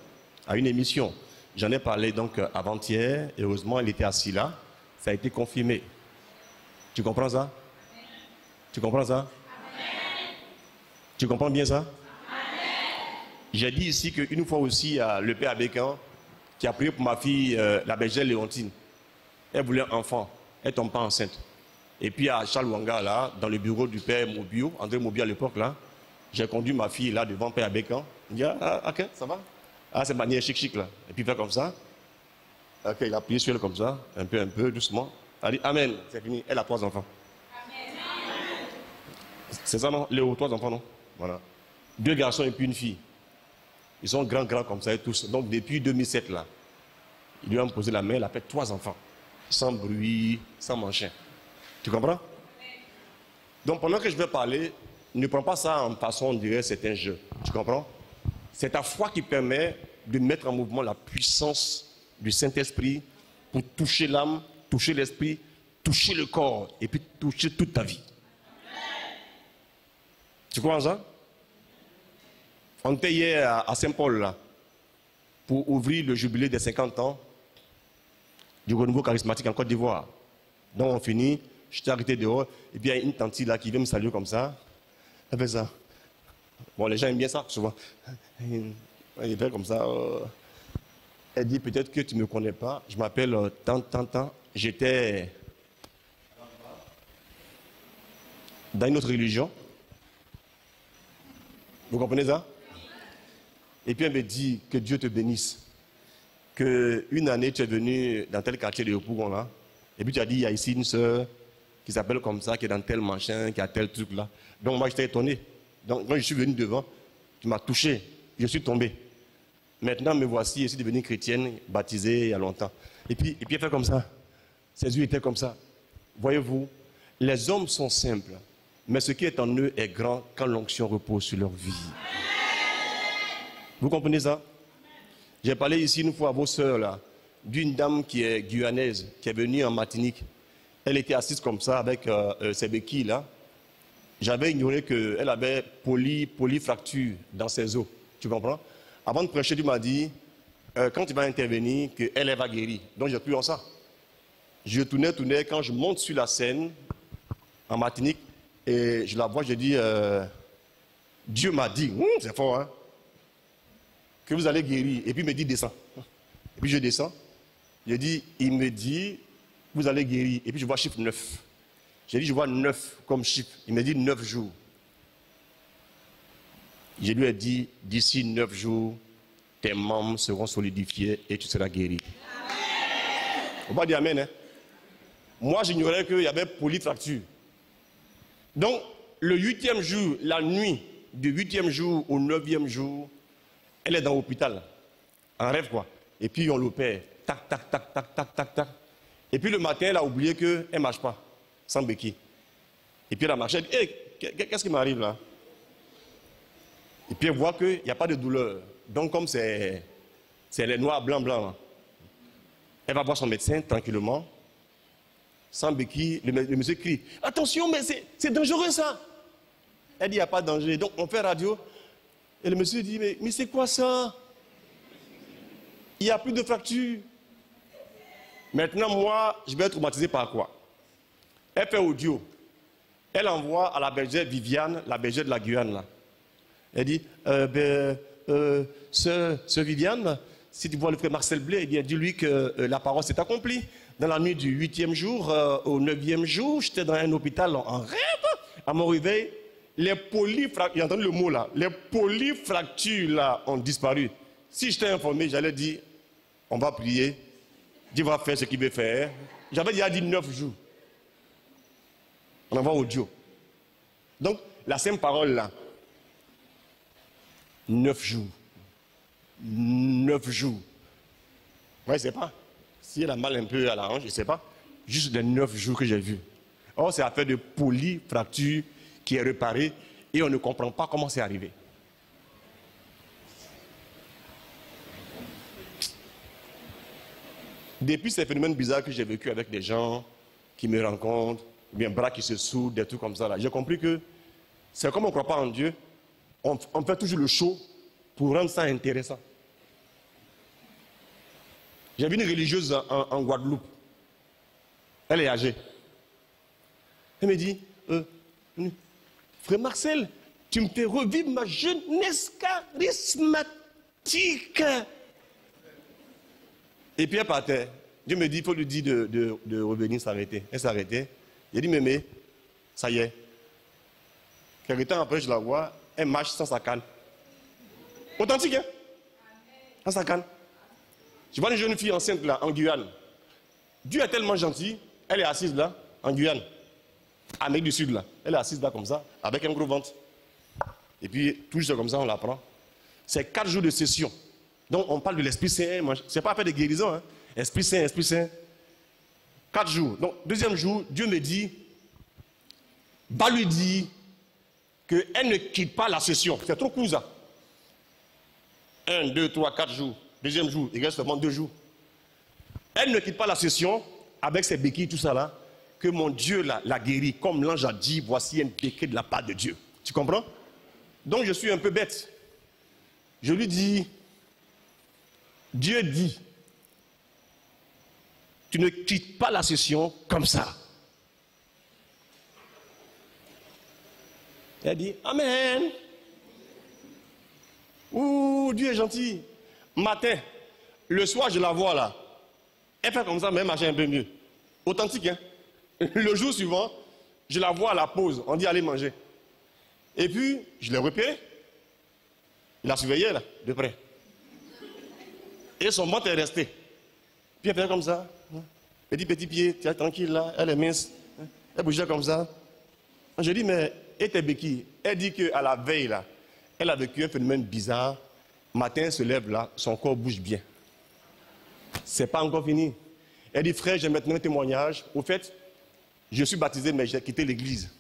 Speaker 1: à une émission. J'en ai parlé donc avant-hier, et heureusement il était assis là, ça a été confirmé. Tu comprends ça? Tu comprends ça? Amen. Tu comprends bien ça? J'ai dit ici qu'une fois aussi, le père Abécan qui a prié pour ma fille, la bergère Léontine. Elle voulait un enfant. Elle tombe pas enceinte. Et puis à Charles Wanga, là, dans le bureau du père Mobio, André Mobio à l'époque, là, j'ai conduit ma fille là devant père Abécan. Il dit, ok, ça va? Ah, c'est manière chic, là. Et puis il fait comme ça. Ok, il a appuyé sur elle comme ça, un peu, doucement. Elle a dit, Amen, c'est fini. Elle a 3 enfants. Amen. C'est ça, non? Léo, 3 enfants, non? Voilà. 2 garçons et puis une fille. Ils sont grands comme ça et tous. Donc depuis 2007 là, ils lui ont posé la main, il a fait 3 enfants. Sans bruit, sans machin. Tu comprends? Donc pendant que je vais parler, ne prends pas ça en façon, on dirait c'est un jeu. Tu comprends? C'est ta foi qui permet de mettre en mouvement la puissance du Saint-Esprit pour toucher l'âme, toucher l'esprit, toucher le corps et puis toucher toute ta vie. Tu comprends ça? On était hier à Saint-Paul, là, pour ouvrir le jubilé des 50 ans du renouveau charismatique en Côte d'Ivoire. Donc on finit, je t'ai arrêté dehors, et puis il y a une tante là qui vient me saluer comme ça. Elle fait ça. Bon, les gens aiment bien ça, souvent. Elle fait comme ça. Elle dit, peut-être que tu ne me connais pas, je m'appelle tant. J'étais dans une autre religion. Vous comprenez ça? Et puis elle me dit que Dieu te bénisse. Qu'une année tu es venu dans tel quartier de Yopougon là. Et puis tu as dit, il y a ici une soeur qui s'appelle comme ça, qui est dans tel machin, qui a tel truc là. Donc moi j'étais étonné. Donc quand je suis venu devant, tu m'as touché. Je suis tombé. Maintenant me voici, je suis devenu chrétienne, baptisée il y a longtemps. Et puis elle fait comme ça. Ses yeux étaient comme ça. Voyez-vous, les hommes sont simples. Mais ce qui est en eux est grand quand l'onction repose sur leur vie. Vous comprenez ça? J'ai parlé ici une fois à vos sœurs là, d'une dame qui est guyanaise, qui est venue en Martinique. Elle était assise comme ça avec ses béquilles là. J'avais ignoré qu'elle avait polyfracture dans ses os. Tu comprends? Avant de prêcher, tu m'as dit, quand tu vas intervenir, qu'elle va guérir. Donc j'ai cru en ça. Je tournais, quand je monte sur la scène en Martinique, et je la vois, je dis, Dieu m'a dit, c'est fort, hein, que vous allez guérir. Et puis il me dit, descends. Et puis je descends. Je dis, il me dit, vous allez guérir. Et puis je vois chiffre 9. J'ai dit, je vois 9 comme chiffre. Il me dit 9 jours. Je lui ai dit, d'ici 9 jours, tes membres seront solidifiés et tu seras guéri. On va dire amen, hein? Moi, j'ignorais qu'il y avait polyfracture. Donc, le 8e jour, la nuit, du 8e jour au 9e jour, elle est dans l'hôpital. En rêve, quoi. Et puis, on l'opère. Tac, tac, tac, tac, tac, tac, tac. Et puis, le matin, elle a oublié qu'elle ne marche pas, sans béquille. Et puis, elle a marché. Elle dit, hey, qu'est-ce qui m'arrive là? Et puis, elle voit qu'il n'y a pas de douleur. Donc, comme c'est les noirs, blanc, elle va voir son médecin tranquillement. Sans béquille, le monsieur crie, attention, mais c'est dangereux ça. Elle dit, il n'y a pas de danger. Donc on fait radio. Et le monsieur dit, mais c'est quoi ça? Il n'y a plus de fracture. Maintenant, moi, je vais être traumatisé par quoi? Elle fait audio. Elle envoie à la bergère Viviane, la bergère de la Guyane. Là. Elle dit, ce Viviane, si tu vois le frère Marcel Blé, eh bien, dis-lui que la parole s'est accomplie. Dans la nuit du 8e jour au 9e jour, j'étais dans un hôpital en rêve. À mon réveil, les polyfractures, j'ai entendu le mot là, les polyfractures là ont disparu. Si j'étais informé, j'allais dire, on va prier, Dieu va faire ce qu'il veut faire. J'avais déjà dit 9 jours. On envoie audio. Donc, la simple parole là, 9 jours. 9 jours. Ouais, c'est pas. Si elle a mal un peu à la hanche, je ne sais pas. Juste les 9 jours que j'ai vus. Or, c'est affaire de polyfracture qui est réparée et on ne comprend pas comment c'est arrivé. Depuis ces phénomènes bizarres que j'ai vécu avec des gens qui me rencontrent, ou bien bras qui se soudent, des trucs comme ça, j'ai compris que c'est comme on ne croit pas en Dieu, on fait toujours le show pour rendre ça intéressant. J'ai vu une religieuse en Guadeloupe. Elle est âgée. Elle me dit, Frère Marcel, tu me fais revivre ma jeunesse charismatique. Et puis elle partait. Dieu me dit, il faut lui dire de revenir s'arrêter. Elle s'est arrêtée. Il a dit, mémé, ça y est. Quelque temps après, je la vois, elle marche sans sa canne. Authentique, hein? Sans sa canne. Je vois une jeune fille enceinte là, en Guyane. Dieu est tellement gentil, elle est assise là, en Guyane. Amérique du Sud là. Elle est assise là comme ça, avec un gros ventre. Et puis, tout juste comme ça, on la prend. C'est 4 jours de session. Donc, on parle de l'Esprit Saint. Ce n'est pas faire de guérison. Hein. Esprit Saint, Esprit Saint. 4 jours. Donc, deuxième jour, Dieu me dit, va lui dire qu'elle ne quitte pas la session. C'est trop court ça. 1, 2, 3, 4 jours. Deuxième jour, il reste seulement 2 jours. Elle ne quitte pas la session avec ses béquilles, tout ça là, que mon Dieu l'a guéri. Comme l'ange a dit, voici un péché de la part de Dieu. Tu comprends? Donc je suis un peu bête. Je lui dis, Dieu dit, tu ne quittes pas la session comme ça. Elle dit, Amen. Ouh, Dieu est gentil. Matin, le soir, je la vois là. Elle fait comme ça, mais elle marche un peu mieux. Authentique, hein? Le jour suivant, je la vois à la pause. On dit, allez manger. Et puis, je l'ai repéré. Il la surveillait là, de près. Et son ventre est resté. Puis elle fait comme ça. Petit pied, tu es tranquille là, elle est mince. Elle bougeait comme ça. Je dis, mais, et tes béquilles? Elle dit qu'à la veille là, elle a vécu un phénomène bizarre. Matin, elle se lève là, son corps bouge bien. C'est pas encore fini. Elle dit, frère, j'ai maintenant un témoignage. Au fait, je suis baptisé, mais j'ai quitté l'église.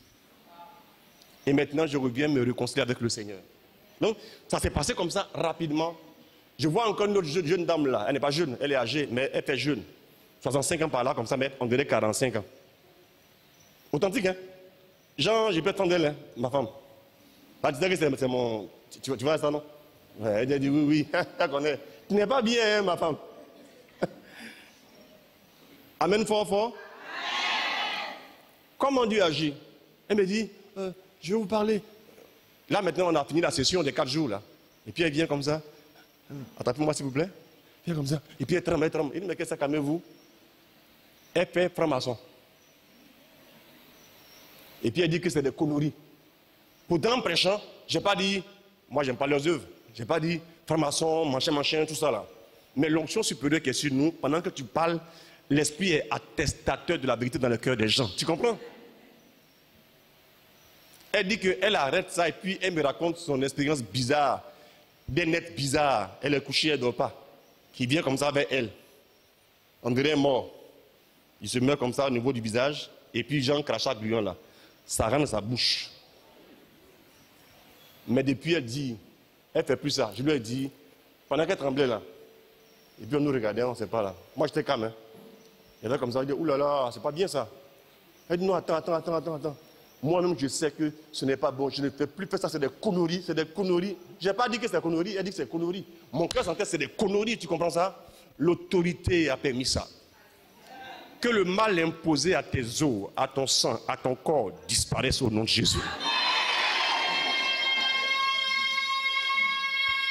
Speaker 1: Et maintenant, je reviens me réconcilier avec le Seigneur. Donc, ça s'est passé comme ça, rapidement. Je vois encore une autre jeune dame là. Elle n'est pas jeune, elle est âgée, mais elle fait jeune. 65 ans par là, comme ça, mais on dirait 45 ans. Authentique, hein? Jean, j'ai pas tant d'elle, hein, ma femme. Elle disait que c'est mon... Tu vois ça, non? Ouais, elle a dit oui, elle connaît. Tu n'es pas bien, hein, ma femme. Amen, fort, fort. Comment Dieu agit? Elle me dit, je vais vous parler. Là, maintenant, on a fini la session des 4 jours, là. Et puis, elle vient comme ça. Attrapez-moi, s'il vous plaît. Elle vient comme ça. Et puis, elle tremble, elle tremble. Il dit, mais qu'est-ce que ça, calmez-vous? Elle fait franc-maçon. Et puis, elle dit que c'est des conneries. Pourtant, en prêchant, je n'ai pas dit, moi, j'aime pas leurs œuvres. Je n'ai pas dit, franc-maçon, machin, tout ça, là. Mais l'onction supérieure qui est sur nous, pendant que tu parles, l'Esprit est attestateur de la vérité dans le cœur des gens. Tu comprends? Elle dit qu'elle arrête ça et puis elle me raconte son expérience bizarre, des nets bizarres. Elle est couchée, elle ne dort pas. Qui vient comme ça avec elle. On dirait mort. Il se met comme ça au niveau du visage et puis Jean crachat gluant là. Ça rentre dans sa bouche. Mais depuis elle dit, elle ne fait plus ça. Je lui ai dit, pendant qu'elle tremblait là, et puis on nous regardait, on ne sait pas là. Moi j'étais calme. Hein. Elle était comme ça, elle dit, oulala, c'est pas bien ça. Elle dit, non, attends. Moi-même, je sais que ce n'est pas bon. Je ne fais plus faire ça, c'est des conneries. Je n'ai pas dit que c'est des conneries, elle dit que c'est des conneries. Mon cœur sentait que c'est des conneries, tu comprends ça? L'autorité a permis ça. Que le mal imposé à tes os, à ton sang, à ton corps disparaisse au nom de Jésus.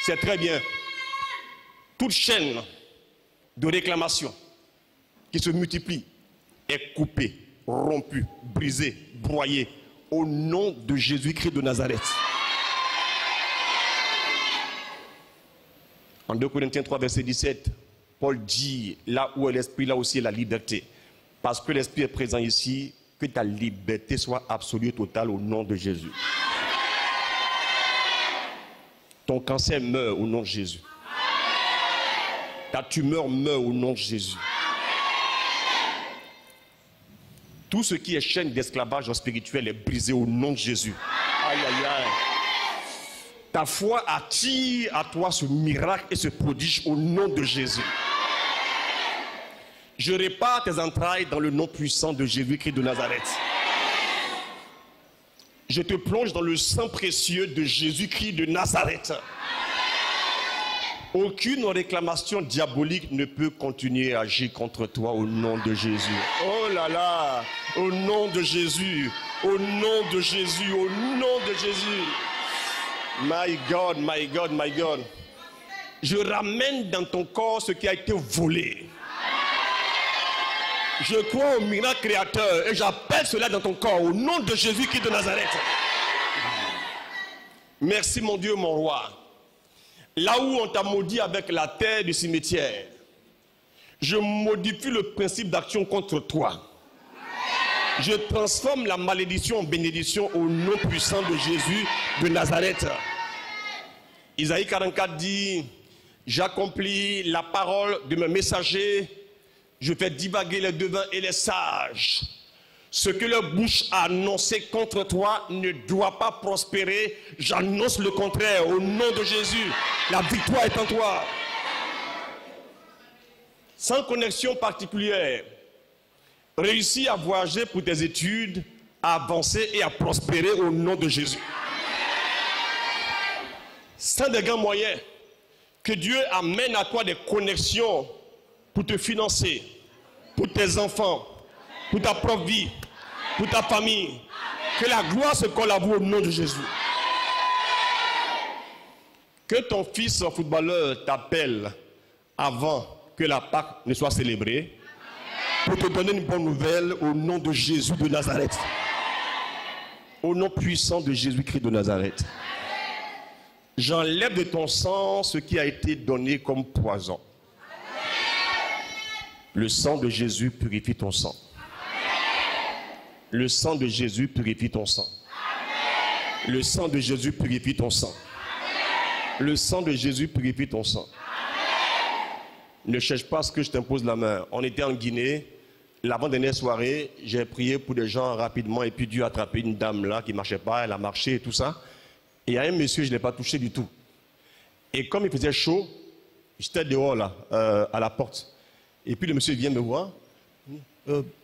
Speaker 1: C'est très bien. Toute chaîne de réclamation qui se multiplie est coupée, rompue, brisée, broyée au nom de Jésus-Christ de Nazareth. En 2 Corinthiens 3, verset 17, Paul dit, là où est l'esprit, là aussi est la liberté. Parce que l'esprit est présent ici, que ta liberté soit absolue et totale au nom de Jésus. Ton cancer meurt au nom de Jésus. Ta tumeur meurt au nom de Jésus. Tout ce qui est chaîne d'esclavage spirituel est brisé au nom de Jésus. Aïe, aïe, aïe. Ta foi attire à toi ce miracle et ce prodige au nom de Jésus. Je répare tes entrailles dans le nom puissant de Jésus-Christ de Nazareth. Je te plonge dans le sang précieux de Jésus-Christ de Nazareth. Aucune réclamation diabolique ne peut continuer à agir contre toi au nom de Jésus. Oh là là, au nom de Jésus, au nom de Jésus, au nom de Jésus. My God, my God, my God. Je ramène dans ton corps ce qui a été volé. Je crois au miracle créateur et j'appelle cela dans ton corps au nom de Jésus-Christ de Nazareth. Merci mon Dieu, mon roi. Là où on t'a maudit avec la terre du cimetière, je modifie le principe d'action contre toi. Je transforme la malédiction en bénédiction au nom puissant de Jésus de Nazareth. Isaïe 44 dit, j'accomplis la parole de mes messagers, je fais divaguer les devins et les sages. Ce que leur bouche a annoncé contre toi ne doit pas prospérer. J'annonce le contraire au nom de Jésus. La victoire est en toi. Sans connexion particulière, réussis à voyager pour tes études, à avancer et à prospérer au nom de Jésus. Sans des grands moyens, que Dieu amène à toi des connexions pour te financer, pour tes enfants, pour ta propre vie, pour ta famille. Que la gloire se colle à vous au nom de Jésus. Que ton fils footballeur t'appelle avant que la Pâque ne soit célébrée pour te donner une bonne nouvelle au nom de Jésus de Nazareth. Au nom puissant de Jésus-Christ de Nazareth. J'enlève de ton sang ce qui a été donné comme poison. Le sang de Jésus purifie ton sang. Le sang de Jésus purifie ton sang. Le sang de Jésus purifie ton sang. Le sang de Jésus purifie ton sang. Ne cherche pas ce que je t'impose la main. On était en Guinée. L'avant-dernière soirée, j'ai prié pour des gens rapidement et puis Dieu a attrapé une dame là qui ne marchait pas. Elle a marché et tout ça. Et il y a un monsieur, je ne l'ai pas touché du tout. Et comme il faisait chaud, j'étais dehors là, à la porte. Et puis le monsieur vient me voir.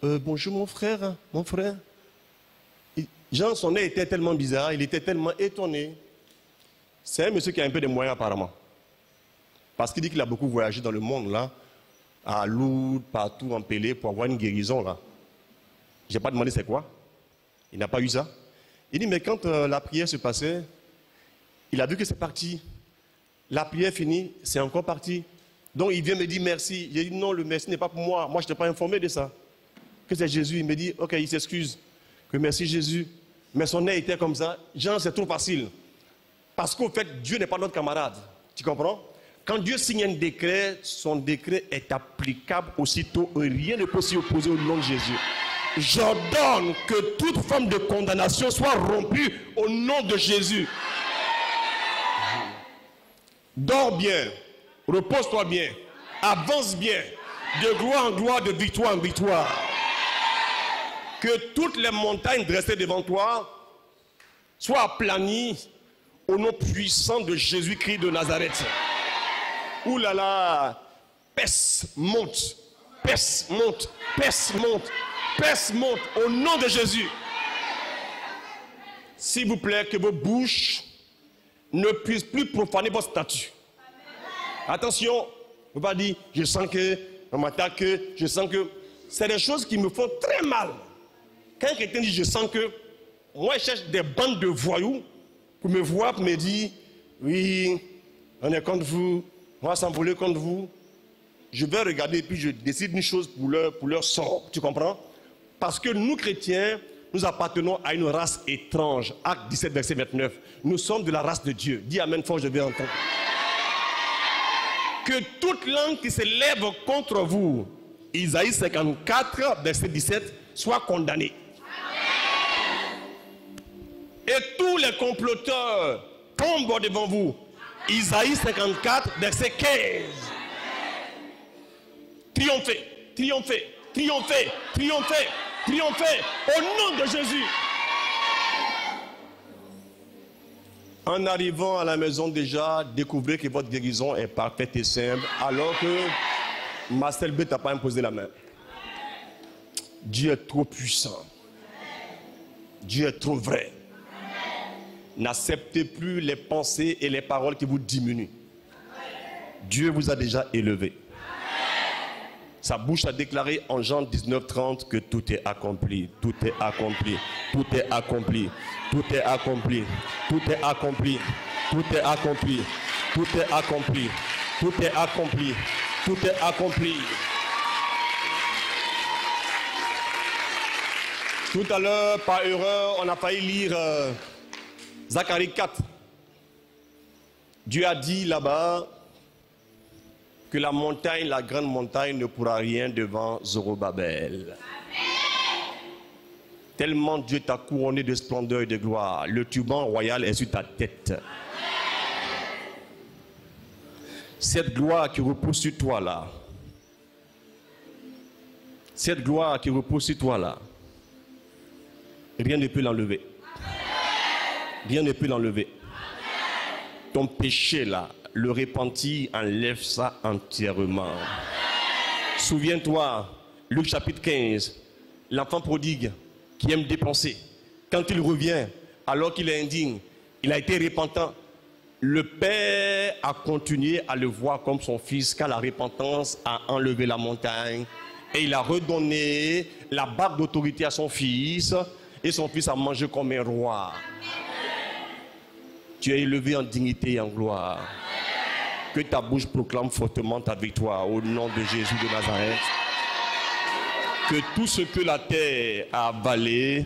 Speaker 1: Bonjour mon frère, mon frère. Jean, son nez était tellement bizarre, il était tellement étonné. C'est un monsieur qui a un peu de moyens apparemment. Parce qu'il dit qu'il a beaucoup voyagé dans le monde là, à Lourdes, partout en Pélé, pour avoir une guérison là. Je n'ai pas demandé c'est quoi. Il n'a pas eu ça. Il dit mais quand la prière se passait, il a vu que c'est parti. La prière finie, c'est encore parti. Donc il vient me dire merci. J'ai dit non, le merci n'est pas pour moi. Moi je n'étais pas informé de ça. Que c'est Jésus. Il me dit ok, il s'excuse. Que merci Jésus. Mais son nez était comme ça. Jean, c'est trop facile. Parce qu'au fait, Dieu n'est pas notre camarade. Tu comprends? Quand Dieu signe un décret, son décret est applicable aussitôt. Rien ne peut s'y opposer au nom de Jésus. J'ordonne que toute forme de condamnation soit rompue au nom de Jésus. Dors bien, repose-toi bien, avance bien, de gloire en gloire, de victoire en victoire. Que toutes les montagnes dressées devant toi soient aplanies au nom puissant de Jésus-Christ de Nazareth. Ouh là là, pèse, monte, pèse, monte, pèse, monte, pèse, monte, au nom de Jésus. S'il vous plaît, que vos bouches ne puissent plus profaner votre statut. Attention, ne pas dire, je sens que, on m'attaque, je sens que. C'est des choses qui me font très mal. Quand quelqu'un dit, je sens que, moi je cherche des bandes de voyous pour me voir, pour me dire, oui, on est contre vous, on va s'envoler contre vous. Je vais regarder et puis je décide une chose pour leur sort. Tu comprends? Parce que nous, chrétiens, nous appartenons à une race étrange. Acte 17, verset 29. Nous sommes de la race de Dieu. Dis amen fort, je vais entendre. Que toute langue qui se lève contre vous, Isaïe 54, verset 17, soit condamnée. Et tous les comploteurs tombent devant vous. Isaïe 54, verset 15. Triomphez, triomphez, triomphez, triomphez, triomphez, au nom de Jésus. En arrivant à la maison déjà, découvrez que votre guérison est parfaite et simple, alors que Marcel B t'a pas imposé la main. Dieu est trop puissant. Dieu est trop vrai. N'acceptez plus les pensées et les paroles qui vous diminuent. Dieu vous a déjà élevé. Sa bouche a déclaré en Jean 19:30 que tout est accompli, tout est accompli, tout est accompli, tout est accompli, tout est accompli, tout est accompli, tout est accompli, tout est accompli, tout est accompli. Tout à l'heure, par erreur, on a failli lire Zacharie 4. Dieu a dit là-bas que la montagne, la grande montagne ne pourra rien devant Zorobabel. Tellement Dieu t'a couronné de splendeur et de gloire. Le turban royal est sur ta tête. Cette gloire qui repose sur toi là, cette gloire qui repose sur toi là, rien ne peut l'enlever. Rien ne peut l'enlever. Ton péché là, le repentir enlève ça entièrement. Souviens-toi, Luc chapitre 15, l'enfant prodigue qui aime dépenser. Quand il revient, alors qu'il est indigne, il a été repentant. Le père a continué à le voir comme son fils quand la repentance a enlevé la montagne. Et il a redonné la bague d'autorité à son fils. Et son fils a mangé comme un roi. Tu es élevé en dignité et en gloire. Que ta bouche proclame fortement ta victoire au nom de Jésus de Nazareth. Que tout ce que la terre a avalé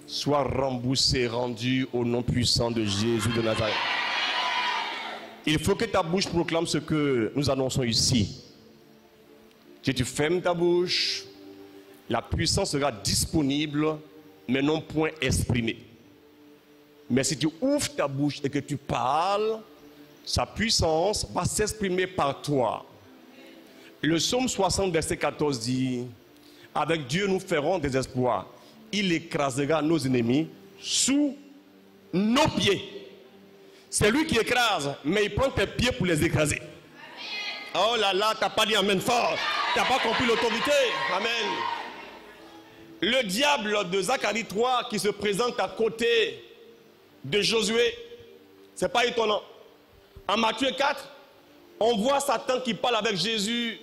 Speaker 1: soit remboursé, rendu au nom puissant de Jésus de Nazareth. Il faut que ta bouche proclame ce que nous annonçons ici. Si tu fermes ta bouche, la puissance sera disponible, mais non point exprimée. Mais si tu ouvres ta bouche et que tu parles, sa puissance va s'exprimer par toi. Le psaume 60, verset 14 dit, « Avec Dieu nous ferons des exploits. Il écrasera nos ennemis sous nos pieds. » C'est lui qui écrase, mais il prend tes pieds pour les écraser. Oh là là, tu n'as pas dit amen fort. Tu n'as pas compris l'autorité. Amen. Le diable de Zacharie 3 qui se présente à côté de Josué, ce n'est pas étonnant. En Matthieu 4, on voit Satan qui parle avec Jésus.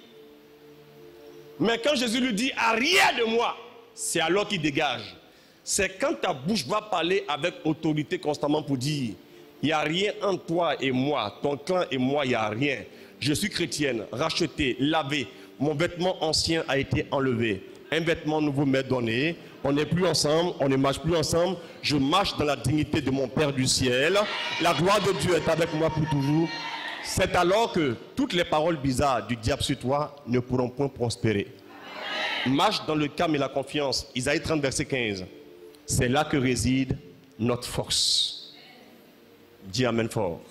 Speaker 1: Mais quand Jésus lui dit « arrière de moi », c'est alors qu'il dégage. C'est quand ta bouche va parler avec autorité constamment pour dire « il n'y a rien entre toi et moi, ton clan et moi, il n'y a rien. Je suis chrétienne, rachetée, lavée, mon vêtement ancien a été enlevé. Un vêtement nouveau m'est donné. On n'est plus ensemble, on ne marche plus ensemble. Je marche dans la dignité de mon Père du ciel. La gloire de Dieu est avec moi pour toujours. » C'est alors que toutes les paroles bizarres du diable sur toi ne pourront point prospérer. Marche dans le calme et la confiance. Isaïe 30, verset 15. C'est là que réside notre force. Dis amen fort.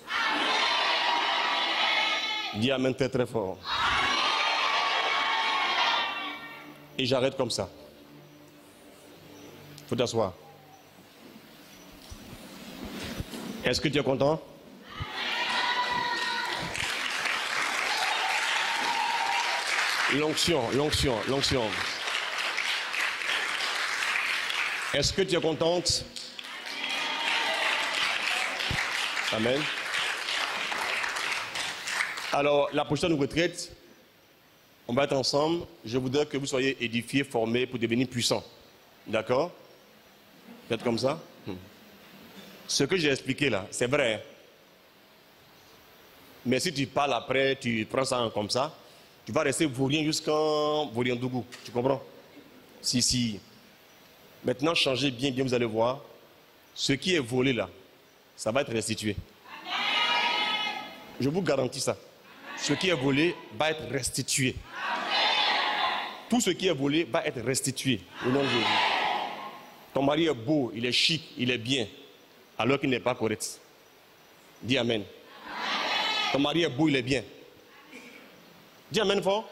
Speaker 1: Dis amen très très fort. Et j'arrête comme ça. Il faut t'asseoir. Est-ce que tu es content? L'onction, l'onction, l'onction. Est-ce que tu es contente? Amen. Alors, la prochaine retraite, on va être ensemble. Je voudrais que vous soyez édifiés, formés pour devenir puissants. D'accord? Faites comme ça. Ce que j'ai expliqué là, c'est vrai. Mais si tu parles après, tu prends ça comme ça, tu vas rester vaurien jusqu'en Vaurien-Dougou. Tu comprends? Si. Maintenant, changez bien, vous allez voir. Ce qui est volé là, ça va être restitué. Je vous garantis ça. Ce qui est volé va être restitué. Tout ce qui est volé va être restitué au nom de Jésus. Ton mari est beau, il est chic, il est bien, alors qu'il n'est pas correct. Dis amen. Ton mari est beau, il est bien. Dis amen fort.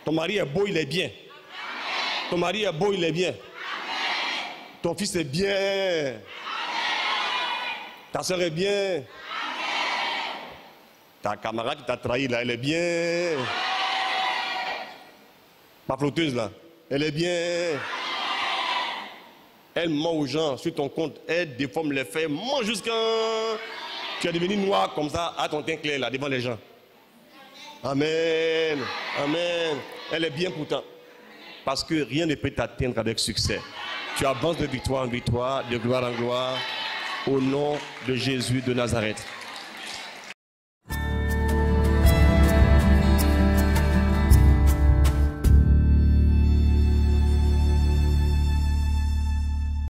Speaker 1: Ton mari est beau, il est bien. Ton mari est beau, il est bien. Ton fils est bien. Ta soeur est bien. Ta camarade qui t'a trahi là, elle est bien. Ma flotteuse là, elle est bien. Elle ment aux gens sur ton compte, elle déforme les faits, ment jusqu'à... Tu es devenu noir comme ça, à ton teint clair là, devant les gens. Amen. Amen. Elle est bien pourtant. Parce que rien ne peut t'atteindre avec succès. Tu avances de victoire en victoire, de gloire en gloire, au nom de Jésus de Nazareth.